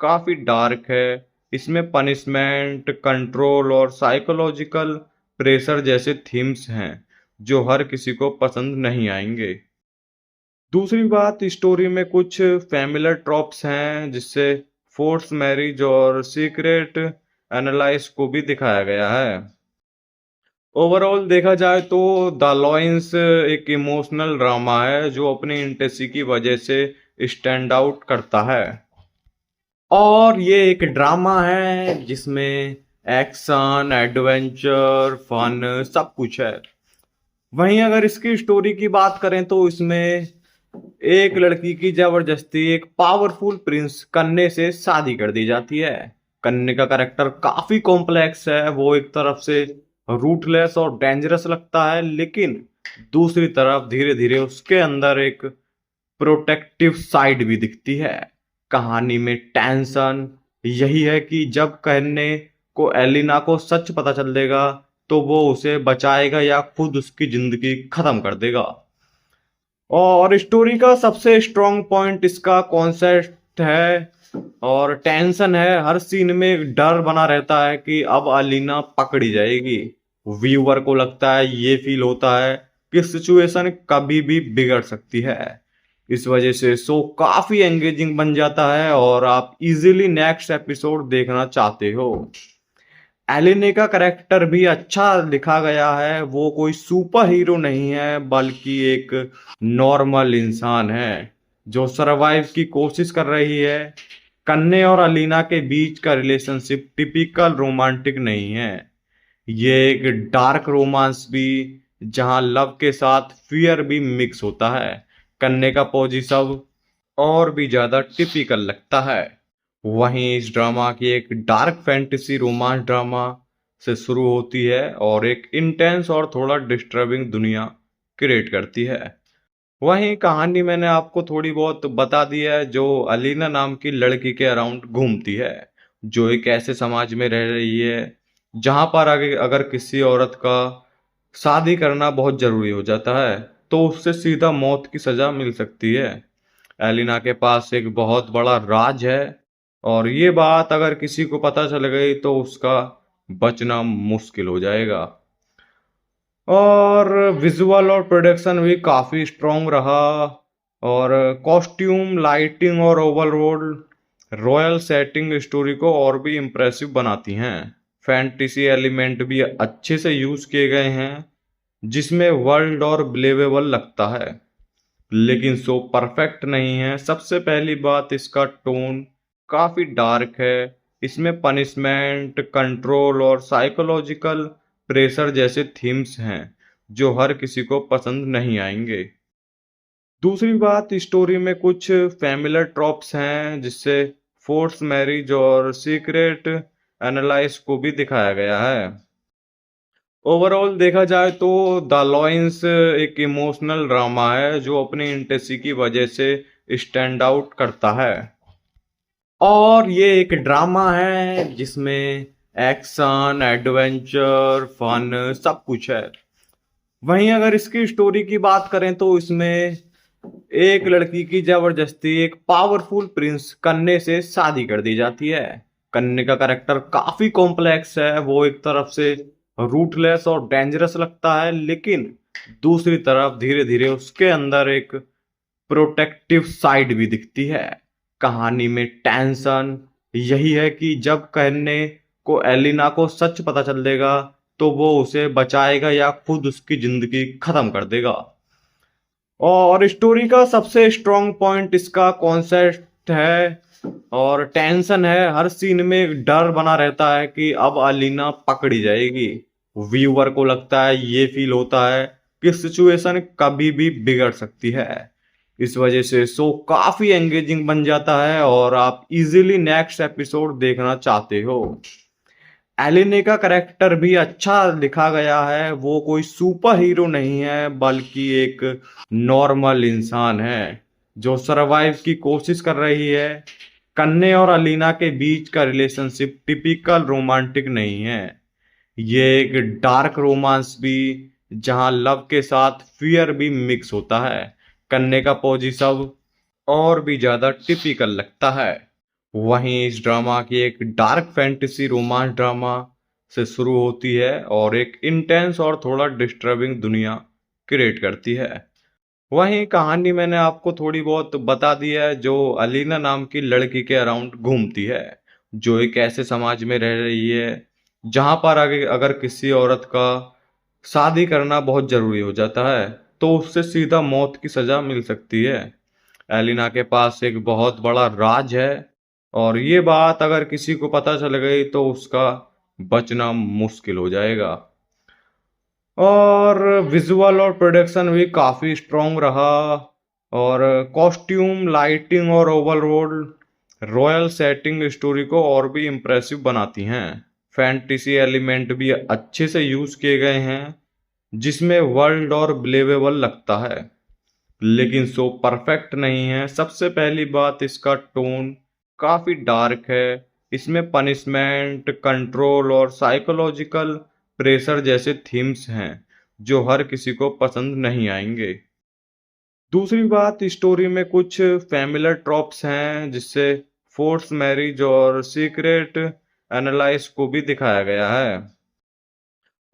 काफी डार्क है। इसमें पनिशमेंट कंट्रोल और साइकोलॉजिकल प्रेशर जैसे थीम्स हैं जो हर किसी को पसंद नहीं आएंगे। दूसरी बात, स्टोरी में कुछ फैमिलियर ट्रॉप्स हैं जिससे फोर्स मैरिज और सीक्रेट एनालाइज को भी दिखाया गया है। ओवरऑल देखा जाए तो द लॉयंस एक इमोशनल ड्रामा है जो अपनी इंटेंसिटी की वजह से स्टैंड आउट करता है। और ये एक ड्रामा है जिसमें एक्शन एडवेंचर फन सब कुछ है। वहीं अगर इसकी स्टोरी की बात करें तो इसमें एक लड़की की जबरदस्ती एक पावरफुल प्रिंस कन्ने से शादी कर दी जाती है। कन्ने का कैरेक्टर काफी कॉम्प्लेक्स है। वो एक तरफ से रूटलेस और डेंजरस लगता है, लेकिन दूसरी तरफ धीरे धीरे उसके अंदर एक प्रोटेक्टिव साइड भी दिखती है। कहानी में टेंशन यही है कि जब कन्ने को एलिना को सच पता चल देगा तो वो उसे बचाएगा या खुद उसकी जिंदगी खत्म कर देगा। और स्टोरी का सबसे स्ट्रॉन्ग पॉइंट इसका कॉन्सेप्ट है और टेंशन है। हर सीन में एक डर बना रहता है कि अब अलीना पकड़ी जाएगी। व्यूअर को लगता है, ये फील होता है कि सिचुएशन कभी भी बिगड़ सकती है। इस वजह से शो काफी एंगेजिंग बन जाता है और आप इजीली नेक्स्ट एपिसोड देखना चाहते हो। एलिने का करेक्टर भी अच्छा लिखा गया है। वो कोई सुपर हीरो नहीं है बल्कि एक नॉर्मल इंसान है जो सरवाइव की कोशिश कर रही है। कन्ने और अलीना के बीच का रिलेशनशिप टिपिकल रोमांटिक नहीं है। ये एक डार्क रोमांस भी जहां लव के साथ फियर भी मिक्स होता है। कन्ने का पोजीशन और भी ज्यादा टिपिकल लगता है। वहीं इस ड्रामा की एक डार्क फैंटेसी रोमांस ड्रामा से शुरू होती है और एक इंटेंस और थोड़ा डिस्टर्बिंग दुनिया क्रिएट करती है। वहीं कहानी मैंने आपको थोड़ी बहुत बता दी है, जो अलीना नाम की लड़की के अराउंड घूमती है, जो एक ऐसे समाज में रह रही है जहां पर अगर किसी औरत का शादी करना बहुत जरूरी हो जाता है तो उससे सीधा मौत की सजा मिल सकती है। एलिना के पास एक बहुत बड़ा राज है और ये बात अगर किसी को पता चल गई तो उसका बचना मुश्किल हो जाएगा। और विजुअल और प्रोडक्शन भी काफी स्ट्रॉन्ग रहा और कॉस्ट्यूम लाइटिंग और ओवरऑल रॉयल सेटिंग स्टोरी को और भी इम्प्रेसिव बनाती हैं। फैंटेसी एलिमेंट भी अच्छे से यूज किए गए हैं जिसमें वर्ल्ड और बिलीवेबल लगता है, लेकिन सो परफेक्ट नहीं है। सबसे पहली बात, इसका टोन काफी डार्क है। इसमें पनिशमेंट कंट्रोल और साइकोलॉजिकल प्रेशर जैसे थीम्स हैं जो हर किसी को पसंद नहीं आएंगे। दूसरी बात, स्टोरी में कुछ फैमिलियर ट्रॉप्स हैं जिससे फोर्स मैरिज और सीक्रेट एनालाइज को भी दिखाया गया है। ओवरऑल देखा जाए तो द लॉयंस एक इमोशनल ड्रामा है जो अपनी इंटेंसिटी की वजह से स्टैंड आउट करता है। और ये एक ड्रामा है जिसमें एक्शन एडवेंचर फन सब कुछ है। वहीं अगर इसकी स्टोरी की बात करें तो इसमें एक लड़की की जबरदस्ती एक पावरफुल प्रिंस कन्ने से शादी कर दी जाती है। कन्ने का कैरेक्टर काफी कॉम्प्लेक्स है। वो एक तरफ से रूटलेस और डेंजरस लगता है, लेकिन दूसरी तरफ धीरे धीरे उसके अंदर एक प्रोटेक्टिव साइड भी दिखती है। कहानी में टेंशन यही है कि जब कन्ने को एलिना को सच पता चल देगा तो वो उसे बचाएगा या खुद उसकी जिंदगी खत्म कर देगा। और स्टोरी का सबसे स्ट्रॉन्ग पॉइंट इसका कॉन्सेप्ट है और टेंशन है। हर सीन में एक डर बना रहता है कि अब अलीना पकड़ी जाएगी। व्यूअर को लगता है, ये फील होता है कि सिचुएशन कभी भी बिगड़ सकती है। इस वजह से शो काफी एंगेजिंग बन जाता है और आप इजीली नेक्स्ट एपिसोड देखना चाहते हो। एलिने का करेक्टर भी अच्छा लिखा गया है। वो कोई सुपर हीरो नहीं है, बल्कि एक नॉर्मल इंसान है जो सरवाइव की कोशिश कर रही है। कन्ने और अलीना के बीच का रिलेशनशिप टिपिकल रोमांटिक नहीं है। ये एक डार्क रोमांस भी, जहां लव के साथ फियर भी मिक्स होता है। कन्ने का पोजीशन और भी ज्यादा टिपिकल लगता है। वहीं इस ड्रामा की एक डार्क फैंटेसी रोमांस ड्रामा से शुरू होती है और एक इंटेंस और थोड़ा डिस्टर्बिंग दुनिया क्रिएट करती है। वहीं कहानी मैंने आपको थोड़ी बहुत बता दी है, जो अलीना नाम की लड़की के अराउंड घूमती है, जो एक ऐसे समाज में रह रही है जहां पर अगर किसी औरत का शादी करना बहुत जरूरी हो जाता है तो उससे सीधा मौत की सजा मिल सकती है। एलिना के पास एक बहुत बड़ा राज है और ये बात अगर किसी को पता चल गई तो उसका बचना मुश्किल हो जाएगा। और विजुअल और प्रोडक्शन भी काफी स्ट्रॉन्ग रहा, और कॉस्ट्यूम, लाइटिंग और ओवरऑल रॉयल सेटिंग स्टोरी को और भी इम्प्रेसिव बनाती हैं। फैंटेसी एलिमेंट भी अच्छे से यूज किए गए हैं जिसमें वर्ल्ड और बिलीवेबल लगता है, लेकिन शो परफेक्ट नहीं है। सबसे पहली बात, इसका टोन काफी डार्क है। इसमें पनिशमेंट, कंट्रोल और साइकोलॉजिकल प्रेशर जैसे थीम्स हैं जो हर किसी को पसंद नहीं आएंगे। दूसरी बात, स्टोरी में कुछ फैमिलियर ट्रॉप्स हैं जिससे फोर्स मैरिज और सीक्रेट एनालाइज को भी दिखाया गया है।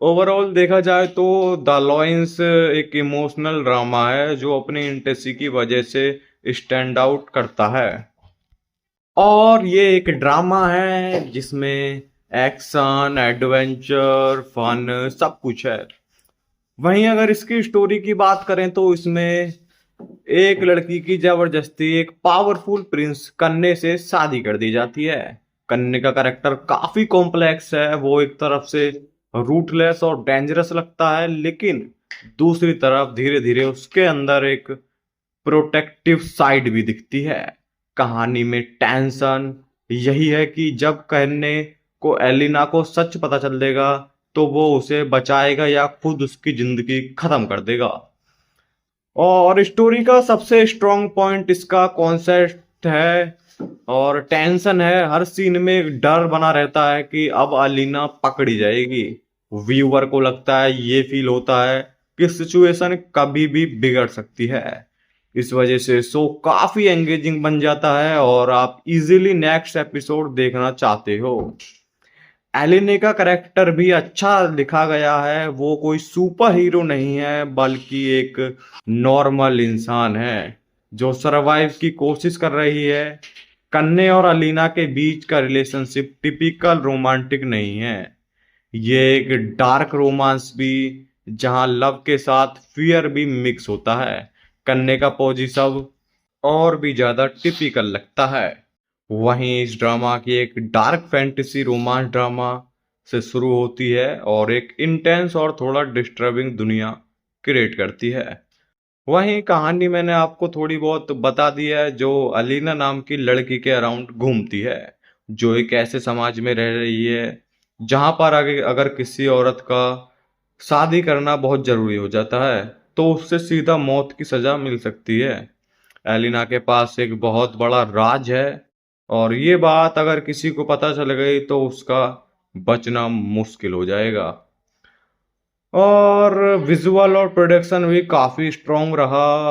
ओवरऑल देखा जाए तो द लॉयंस एक इमोशनल ड्रामा है जो अपनी इंटेंसिटी की वजह से स्टैंड आउट करता है। और ये एक ड्रामा है जिसमें एक्शन, एडवेंचर, फन सब कुछ है। वहीं अगर इसकी स्टोरी की बात करें तो इसमें एक लड़की की जबरदस्ती एक पावरफुल प्रिंस कन्ने से शादी कर दी जाती है। कन्ने का कैरेक्टर काफी कॉम्प्लेक्स है। वो एक तरफ से रूटलेस और डेंजरस लगता है, लेकिन दूसरी तरफ धीरे धीरे उसके अंदर एक प्रोटेक्टिव साइड भी दिखती है। कहानी में टेंशन यही है कि जब कन्ने को एलिना को सच पता चल देगा तो वो उसे बचाएगा या खुद उसकी जिंदगी खत्म कर देगा। और स्टोरी का सबसे स्ट्रॉन्ग पॉइंट इसका कॉन्सेप्ट है और टेंशन है। हर सीन में एक डर बना रहता है कि अब अलीना पकड़ी जाएगी। व्यूअर को लगता है, ये फील होता है कि सिचुएशन कभी भी बिगड़ सकती है। इस वजह से शो काफी एंगेजिंग बन जाता है और आप इजीली नेक्स्ट एपिसोड देखना चाहते हो। एलिने का करेक्टर भी अच्छा लिखा गया है। वो कोई सुपर हीरो नहीं है, बल्कि एक नॉर्मल इंसान है जो सरवाइव की कोशिश कर रही है। कन्ने और अलीना के बीच का रिलेशनशिप टिपिकल रोमांटिक नहीं है। ये एक डार्क रोमांस भी, जहां लव के साथ फियर भी मिक्स होता है। कन्ने का पोजीशन और भी ज्यादा टिपिकल लगता है। वहीं इस ड्रामा की एक डार्क फैंटेसी रोमांस ड्रामा से शुरू होती है और एक इंटेंस और थोड़ा डिस्टर्बिंग दुनिया क्रिएट करती है। वहीं कहानी मैंने आपको थोड़ी बहुत बता दी है, जो अलीना नाम की लड़की के अराउंड घूमती है, जो एक ऐसे समाज में रह रही है जहां पर अगर किसी औरत का शादी करना बहुत जरूरी हो जाता है तो उससे सीधा मौत की सजा मिल सकती है। एलिना के पास एक बहुत बड़ा राज है और ये बात अगर किसी को पता चल गई तो उसका बचना मुश्किल हो जाएगा। और विजुअल और प्रोडक्शन भी काफी स्ट्रॉन्ग रहा,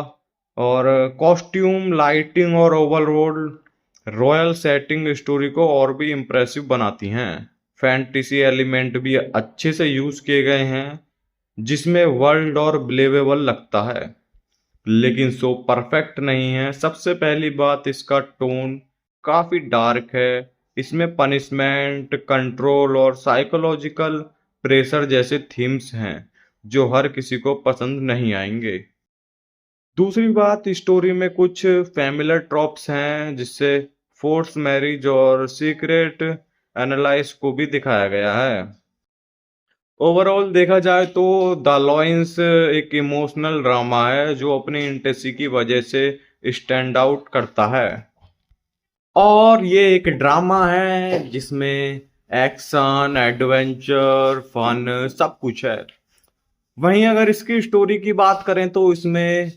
और कॉस्ट्यूम, लाइटिंग और ओवरऑल रॉयल सेटिंग स्टोरी को और भी इम्प्रेसिव बनाती हैं। फैंटेसी एलिमेंट भी अच्छे से यूज किए गए हैं जिसमें वर्ल्ड और बिलीवेबल लगता है, लेकिन शो परफेक्ट नहीं है। सबसे पहली बात, इसका टोन काफी डार्क है। इसमें पनिशमेंट, कंट्रोल और साइकोलॉजिकल प्रेशर जैसे थीम्स हैं जो हर किसी को पसंद नहीं आएंगे। दूसरी बात, स्टोरी में कुछ फैमिलियर ट्रॉप्स हैं जिससे फोर्स मैरिज और सीक्रेट एनालाइज को भी दिखाया गया है। ओवरऑल देखा जाए तो द लॉयंस एक इमोशनल ड्रामा है जो अपनी इंटेंसिटी की वजह से स्टैंड आउट करता है। और ये एक ड्रामा है जिसमें एक्शन, एडवेंचर, फन सब कुछ है। वहीं अगर इसकी स्टोरी की बात करें तो इसमें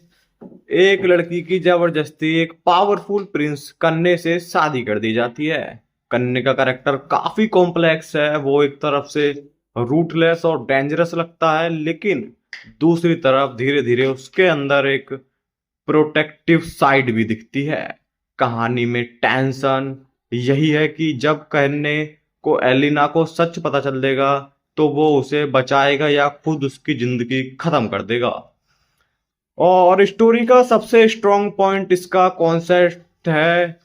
एक लड़की की जबरदस्ती एक पावरफुल प्रिंस कन्ने से शादी कर दी जाती है। कन्ने का कैरेक्टर काफी कॉम्प्लेक्स है। वो एक तरफ से रूटलेस और डेंजरस लगता है, लेकिन दूसरी तरफ धीरे धीरे उसके अंदर एक प्रोटेक्टिव साइड भी दिखती है। कहानी में टेंशन यही है कि जब कन्ने को एलिना को सच पता चल देगा तो वो उसे बचाएगा या खुद उसकी जिंदगी खत्म कर देगा। और स्टोरी का सबसे स्ट्रॉन्ग पॉइंट इसका कॉन्सेप्ट है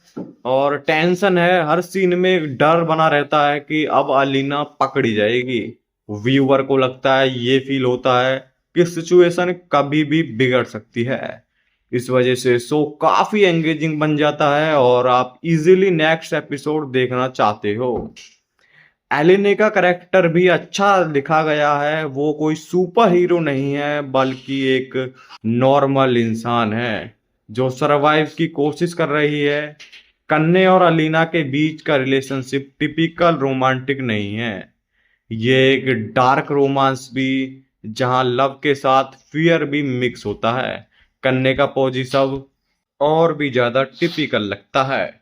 और टेंशन है। हर सीन में एक डर बना रहता है कि अब अलीना पकड़ी जाएगी। व्यूअर को लगता है, ये फील होता है कि सिचुएशन कभी भी बिगड़ सकती है। इस वजह से शो काफी एंगेजिंग बन जाता है और आप इजीली नेक्स्ट एपिसोड देखना चाहते हो। एलिने का करेक्टर भी अच्छा लिखा गया है। वो कोई सुपर हीरो नहीं है, बल्कि एक नॉर्मल इंसान है जो सरवाइव की कोशिश कर रही है। कन्ने और अलीना के बीच का रिलेशनशिप टिपिकल रोमांटिक नहीं है। ये एक डार्क रोमांस भी, जहां लव के साथ फियर भी मिक्स होता है। कन्ने का पोजीशन और भी ज्यादा टिपिकल लगता है।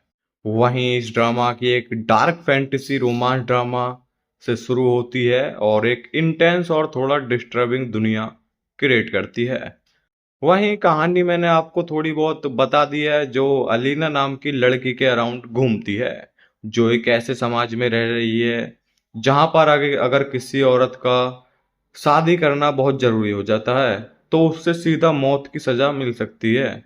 वहीं इस ड्रामा की एक डार्क फैंटेसी रोमांस ड्रामा से शुरू होती है और एक इंटेंस और थोड़ा डिस्टर्बिंग दुनिया क्रिएट करती है। वहीं कहानी मैंने आपको थोड़ी बहुत बता दी है, जो अलीना नाम की लड़की के अराउंड घूमती है, जो एक ऐसे समाज में रह रही है जहां पर अगर किसी औरत का शादी करना बहुत जरूरी हो जाता है तो उससे सीधा मौत की सजा मिल सकती है।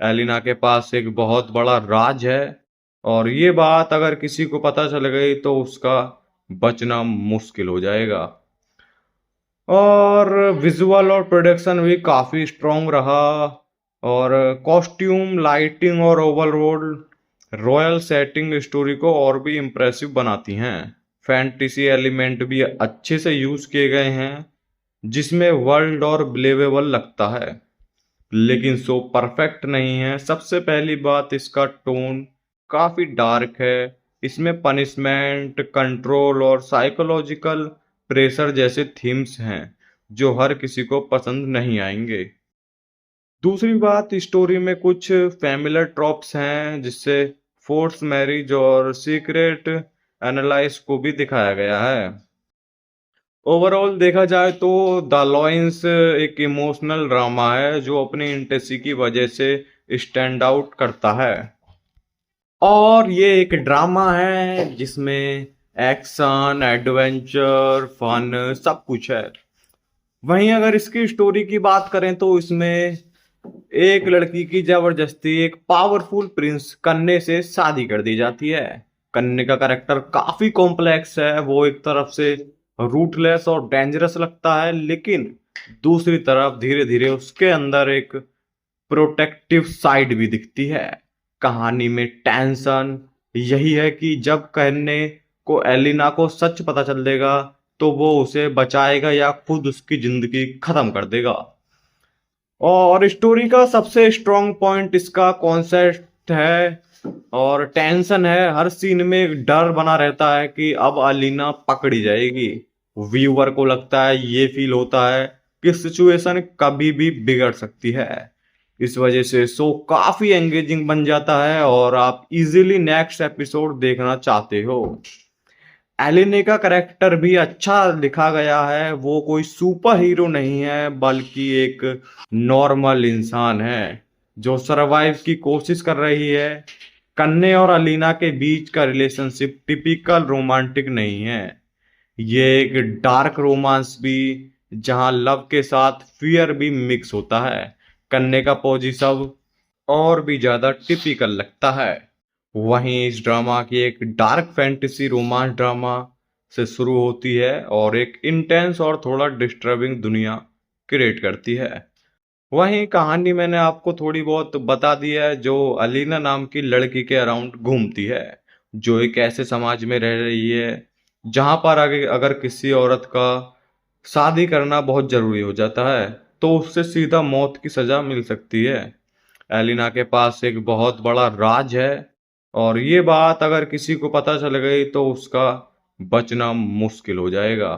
एलिना के पास एक बहुत बड़ा राज है और ये बात अगर किसी को पता चल गई तो उसका बचना मुश्किल हो जाएगा। और विजुअल और प्रोडक्शन भी काफी स्ट्रॉन्ग रहा और कॉस्ट्यूम, लाइटिंग और ओवरऑल रॉयल सेटिंग स्टोरी को और भी इम्प्रेसिव बनाती हैं। फैंटेसी एलिमेंट भी अच्छे से यूज किए गए हैं जिसमें वर्ल्ड और बिलीवेबल लगता है, लेकिन शो परफेक्ट नहीं है। सबसे पहली बात, इसका टोन काफी डार्क है। इसमें पनिशमेंट, कंट्रोल और साइकोलॉजिकल प्रेशर जैसे थीम्स हैं जो हर किसी को पसंद नहीं आएंगे। दूसरी बात, स्टोरी में कुछ फैमिलियर ट्रॉप्स हैं जिससे फोर्स मैरिज और सीक्रेट एनालाइज को भी दिखाया गया है। ओवरऑल देखा जाए तो द लॉयंस एक इमोशनल ड्रामा है जो अपनी इंटेंसिटी की वजह से स्टैंड आउट करता है। और ये एक ड्रामा है जिसमें एक्शन, एडवेंचर, फन सब कुछ है। वहीं अगर इसकी स्टोरी की बात करें तो इसमें एक लड़की की जबरदस्ती एक पावरफुल प्रिंस कन्ने से शादी कर दी जाती है। कन्ने का कैरेक्टर काफी कॉम्प्लेक्स है। वो एक तरफ से रूटलेस और डेंजरस लगता है, लेकिन दूसरी तरफ धीरे धीरे उसके अंदर एक प्रोटेक्टिव साइड भी दिखती है। कहानी में टेंशन यही है कि जब कन्ने को एलिना को सच पता चल देगा तो वो उसे बचाएगा या खुद उसकी जिंदगी खत्म कर देगा। और स्टोरी का सबसे स्ट्रॉन्ग पॉइंट इसका कॉन्सेप्ट है और टेंशन है। हर सीन में एक डर बना रहता है कि अब अलीना पकड़ी जाएगी। व्यूअर को लगता है, ये फील होता है कि सिचुएशन कभी भी बिगड़ सकती है। इस वजह से शो काफी एंगेजिंग बन जाता है और आप इजीली नेक्स्ट एपिसोड देखना चाहते हो। एलिने का करेक्टर भी अच्छा लिखा गया है। वो कोई सुपर हीरो नहीं है, बल्कि एक नॉर्मल इंसान है जो सरवाइव की कोशिश कर रही है। कन्ने और अलीना के बीच का रिलेशनशिप टिपिकल रोमांटिक नहीं है। ये एक डार्क रोमांस भी, जहां लव के साथ फियर भी मिक्स होता है। कन्ने का पोजीशन और भी ज्यादा टिपिकल लगता है। वहीं इस ड्रामा की एक डार्क फैंटेसी रोमांस ड्रामा से शुरू होती है और एक इंटेंस और थोड़ा डिस्टर्बिंग दुनिया क्रिएट करती है। वहीं कहानी मैंने आपको थोड़ी बहुत बता दी है, जो अलीना नाम की लड़की के अराउंड घूमती है, जो एक ऐसे समाज में रह रही है जहां पर अगर किसी औरत का शादी करना बहुत जरूरी हो जाता है तो उससे सीधा मौत की सजा मिल सकती है। एलिना के पास एक बहुत बड़ा राज है और ये बात अगर किसी को पता चल गई तो उसका बचना मुश्किल हो जाएगा।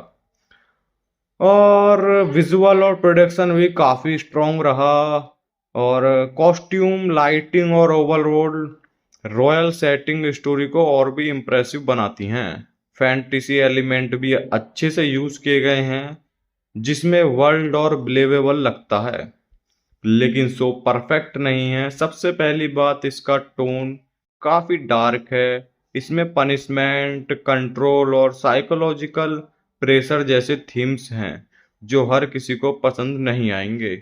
और विजुअल और प्रोडक्शन भी काफी स्ट्रॉन्ग रहा और कॉस्ट्यूम लाइटिंग और ओवरऑल रॉयल सेटिंग स्टोरी को और भी इम्प्रेसिव बनाती हैं। फैंटेसी एलिमेंट भी अच्छे से यूज किए गए हैं जिसमें वर्ल्ड और बिलीवेबल लगता है, लेकिन सो परफेक्ट नहीं है। सबसे पहली बात, इसका टोन काफी डार्क है। इसमें पनिशमेंट कंट्रोल और साइकोलॉजिकल प्रेशर जैसे थीम्स हैं जो हर किसी को पसंद नहीं आएंगे।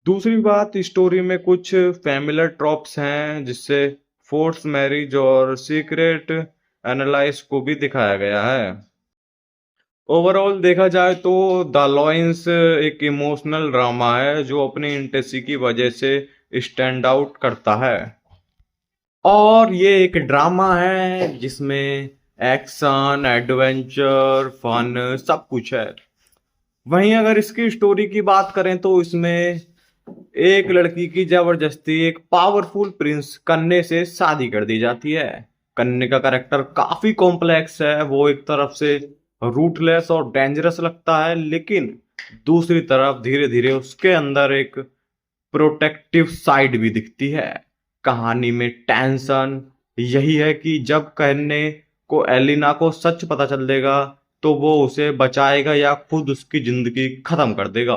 दूसरी बात, स्टोरी में कुछ फैमिलियर ट्रॉप्स हैं जिससे फोर्स मैरिज और सीक्रेट एनालाइज को भी दिखाया गया है। ओवरऑल देखा जाए तो द लॉयंस एक इमोशनल ड्रामा है जो अपनी इंटेंसिटी की वजह से स्टैंड आउट करता है। और ये एक ड्रामा है जिसमें एक्शन एडवेंचर फन सब कुछ है। वहीं अगर इसकी स्टोरी की बात करें तो इसमें एक लड़की की जबरदस्ती एक पावरफुल प्रिंस कन्ने से शादी कर दी जाती है। कन्ने का कैरेक्टर काफी कॉम्प्लेक्स है। वो एक तरफ से रूटलेस और डेंजरस लगता है, लेकिन दूसरी तरफ धीरे धीरे उसके अंदर एक प्रोटेक्टिव साइड भी दिखती है। कहानी में टेंशन यही है कि जब कन्ने को एलिना को सच पता चल देगा तो वो उसे बचाएगा या खुद उसकी जिंदगी खत्म कर देगा।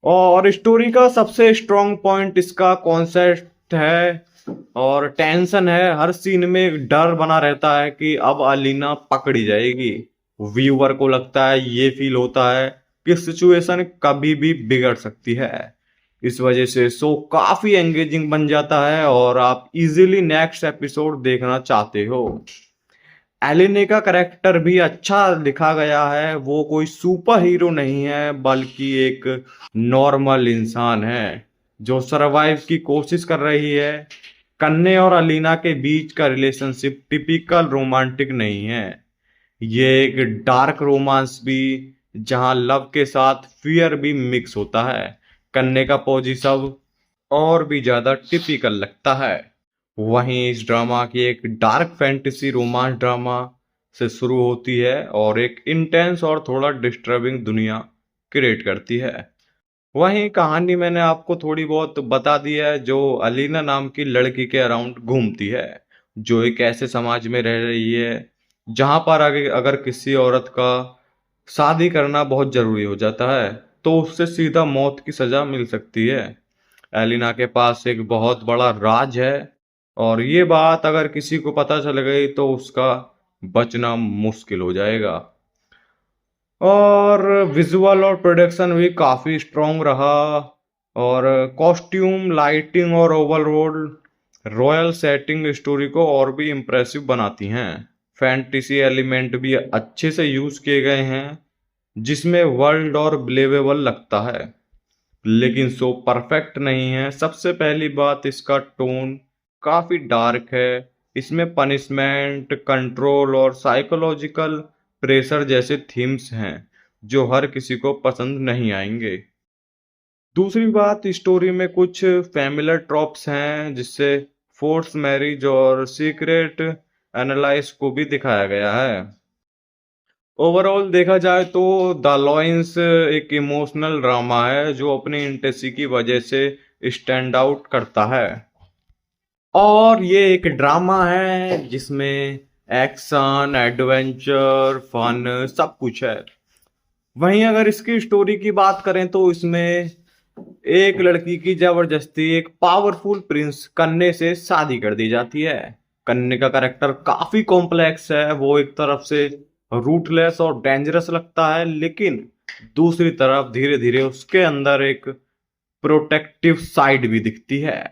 और स्टोरी का सबसे स्ट्रॉन्ग पॉइंट इसका कॉन्सेप्ट है और टेंशन है। हर सीन में एक डर बना रहता है कि अब अलीना पकड़ी जाएगी। व्यूअर को लगता है, ये फील होता है कि सिचुएशन कभी भी बिगड़ सकती है। इस वजह से शो काफी एंगेजिंग बन जाता है और आप इजीली नेक्स्ट एपिसोड देखना चाहते हो। एलिने का करेक्टर भी अच्छा लिखा गया है। वो कोई सुपर हीरो नहीं है बल्कि एक नॉर्मल इंसान है जो सरवाइव की कोशिश कर रही है। कन्ने और अलीना के बीच का रिलेशनशिप टिपिकल रोमांटिक नहीं है। ये एक डार्क रोमांस भी जहां लव के साथ फियर भी मिक्स होता है। कन्ने का पोजीशन और भी ज्यादा टिपिकल लगता है। वहीं इस ड्रामा की एक डार्क फैंटेसी रोमांस ड्रामा से शुरू होती है और एक इंटेंस और थोड़ा डिस्टर्बिंग दुनिया क्रिएट करती है। वहीं कहानी मैंने आपको थोड़ी बहुत बता दी है, जो अलीना नाम की लड़की के अराउंड घूमती है, जो एक ऐसे समाज में रह रही है जहां पर अगर किसी औरत का शादी करना बहुत जरूरी हो जाता है तो उससे सीधा मौत की सजा मिल सकती है। एलिना के पास एक बहुत बड़ा राज है और ये बात अगर किसी को पता चल गई तो उसका बचना मुश्किल हो जाएगा। और विजुअल और प्रोडक्शन भी काफी स्ट्रॉन्ग रहा और कॉस्ट्यूम लाइटिंग और ओवरऑल रॉयल सेटिंग स्टोरी को और भी इम्प्रेसिव बनाती हैं। फैंटेसी एलिमेंट भी अच्छे से यूज किए गए हैं जिसमें वर्ल्ड और बिलीवेबल लगता है, लेकिन सो परफेक्ट नहीं है। सबसे पहली बात, इसका टोन काफी डार्क है। इसमें पनिशमेंट कंट्रोल और साइकोलॉजिकल प्रेशर जैसे थीम्स हैं जो हर किसी को पसंद नहीं आएंगे। दूसरी बात, स्टोरी में कुछ फैमिलियर ट्रॉप्स हैं जिससे फोर्स मैरिज और सीक्रेट एनालाइज को भी दिखाया गया है। ओवरऑल देखा जाए तो द लॉयंस एक इमोशनल ड्रामा है जो अपनी इंटेंसिटी की वजह से स्टैंड आउट करता है। और ये एक ड्रामा है जिसमें एक्शन एडवेंचर फन सब कुछ है। वहीं अगर इसकी स्टोरी की बात करें तो इसमें एक लड़की की जबरदस्ती एक पावरफुल प्रिंस कन्ने से शादी कर दी जाती है। कन्ने का कैरेक्टर काफी कॉम्प्लेक्स है। वो एक तरफ से रूटलेस और डेंजरस लगता है, लेकिन दूसरी तरफ धीरे धीरे उसके अंदर एक प्रोटेक्टिव साइड भी दिखती है।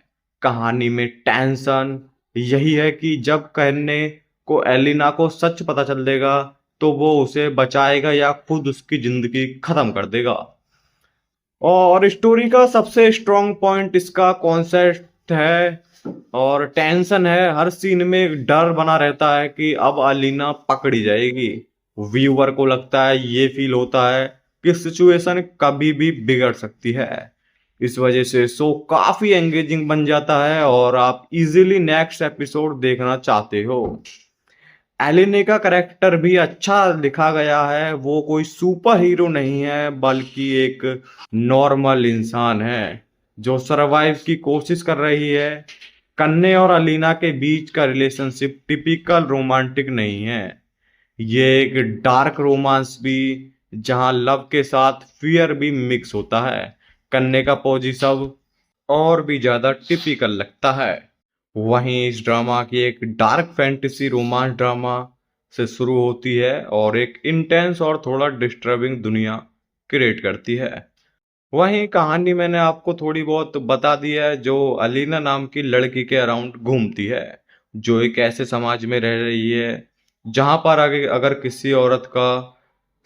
कहानी में टेंशन यही है कि जब कन्ने को एलिना को सच पता चल देगा तो वो उसे बचाएगा या खुद उसकी जिंदगी खत्म कर देगा। और स्टोरी का सबसे स्ट्रॉन्ग पॉइंट इसका कॉन्सेप्ट है और टेंशन है। हर सीन में एक डर बना रहता है कि अब अलीना पकड़ी जाएगी। व्यूअर को लगता है, ये फील होता है कि सिचुएशन कभी भी बिगड़ सकती है। इस वजह से शो काफी एंगेजिंग बन जाता है और आप इजीली नेक्स्ट एपिसोड देखना चाहते हो। एलिने का करेक्टर भी अच्छा लिखा गया है। वो कोई सुपर हीरो नहीं है, बल्कि एक नॉर्मल इंसान है जो सरवाइव की कोशिश कर रही है। कन्ने और अलीना के बीच का रिलेशनशिप टिपिकल रोमांटिक नहीं है। ये एक डार्क रोमांस भी, जहां लव के साथ फियर भी मिक्स होता है। कन्ने का पोजीशन और भी ज्यादा टिपिकल लगता है। वहीं इस ड्रामा की एक डार्क फैंटेसी रोमांस ड्रामा से शुरू होती है और एक इंटेंस और थोड़ा डिस्टर्बिंग दुनिया क्रिएट करती है। वहीं कहानी मैंने आपको थोड़ी बहुत बता दी है, जो अलीना नाम की लड़की के अराउंड घूमती है, जो एक ऐसे समाज में रह रही है जहां पर अगर किसी औरत का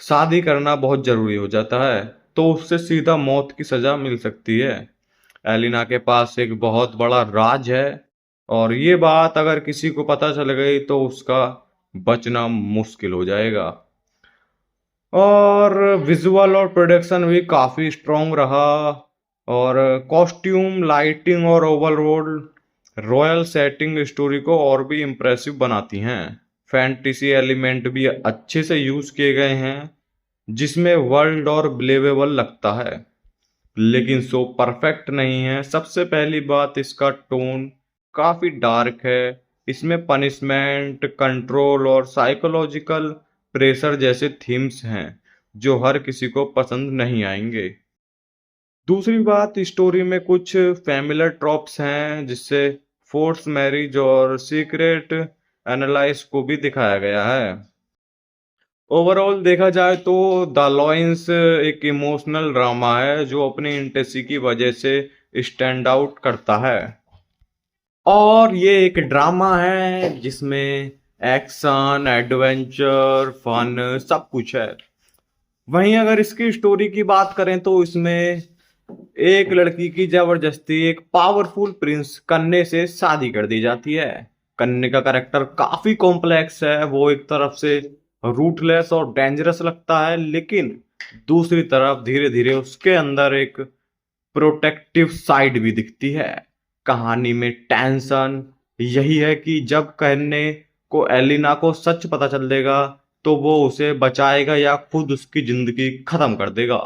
शादी करना बहुत जरूरी हो जाता है तो उससे सीधा मौत की सजा मिल सकती है। एलिना के पास एक बहुत बड़ा राज है और ये बात अगर किसी को पता चल गई तो उसका बचना मुश्किल हो जाएगा। और विजुअल और प्रोडक्शन भी काफी स्ट्रॉन्ग रहा और कॉस्ट्यूम, लाइटिंग और ओवरऑल रॉयल सेटिंग स्टोरी को और भी इम्प्रेसिव बनाती हैं। फैंटेसी एलिमेंट भी अच्छे से यूज किए गए हैं जिसमें वर्ल्ड और बिलीवेबल लगता है, लेकिन शो परफेक्ट नहीं है। सबसे पहली बात, इसका टोन काफी डार्क है। इसमें पनिशमेंट, कंट्रोल और साइकोलॉजिकल प्रेशर जैसे थीम्स हैं जो हर किसी को पसंद नहीं आएंगे। दूसरी बात, स्टोरी में कुछ फैमिलियर ट्रॉप्स हैं जिससे फोर्स मैरिज और सीक्रेट एनालाइज को भी दिखाया गया है। ओवरऑल देखा जाए तो द लॉयंस एक इमोशनल ड्रामा है जो अपनी इंटेंसिटी की वजह से स्टैंड आउट करता है। और ये एक ड्रामा है जिसमें एक्शन, एडवेंचर, फन सब कुछ है। वहीं अगर इसकी स्टोरी की बात करें तो इसमें एक लड़की की जबरदस्ती एक पावरफुल प्रिंस कन्ने से शादी कर दी जाती है। कन्ने का कैरेक्टर काफी कॉम्प्लेक्स है। वो एक तरफ से रूटलेस और डेंजरस लगता है, लेकिन दूसरी तरफ धीरे धीरे उसके अंदर एक प्रोटेक्टिव साइड भी दिखती है। कहानी में टेंशन यही है कि जब कन्ने को एलिना को सच पता चल देगा तो वो उसे बचाएगा या खुद उसकी जिंदगी खत्म कर देगा।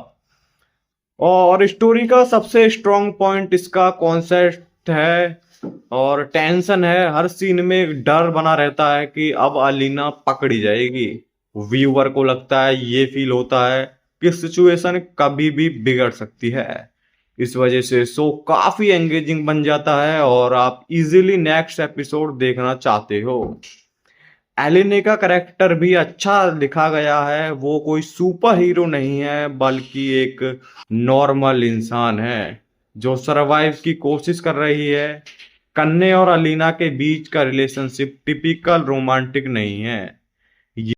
और स्टोरी का सबसे स्ट्रॉन्ग पॉइंट इसका कॉन्सेप्ट है और टेंशन है। हर सीन में एक डर बना रहता है कि अब अलीना पकड़ी जाएगी। व्यूअर को लगता है, ये फील होता है कि सिचुएशन कभी भी बिगड़ सकती है। इस वजह से शो काफी एंगेजिंग बन जाता है और आप इजीली नेक्स्ट एपिसोड देखना चाहते हो। एलिने का करेक्टर भी अच्छा लिखा गया है। वो कोई सुपर हीरो नहीं है, बल्कि एक नॉर्मल इंसान है जो सरवाइव की कोशिश कर रही है। कन्ने और अलीना के बीच का रिलेशनशिप टिपिकल रोमांटिक नहीं है।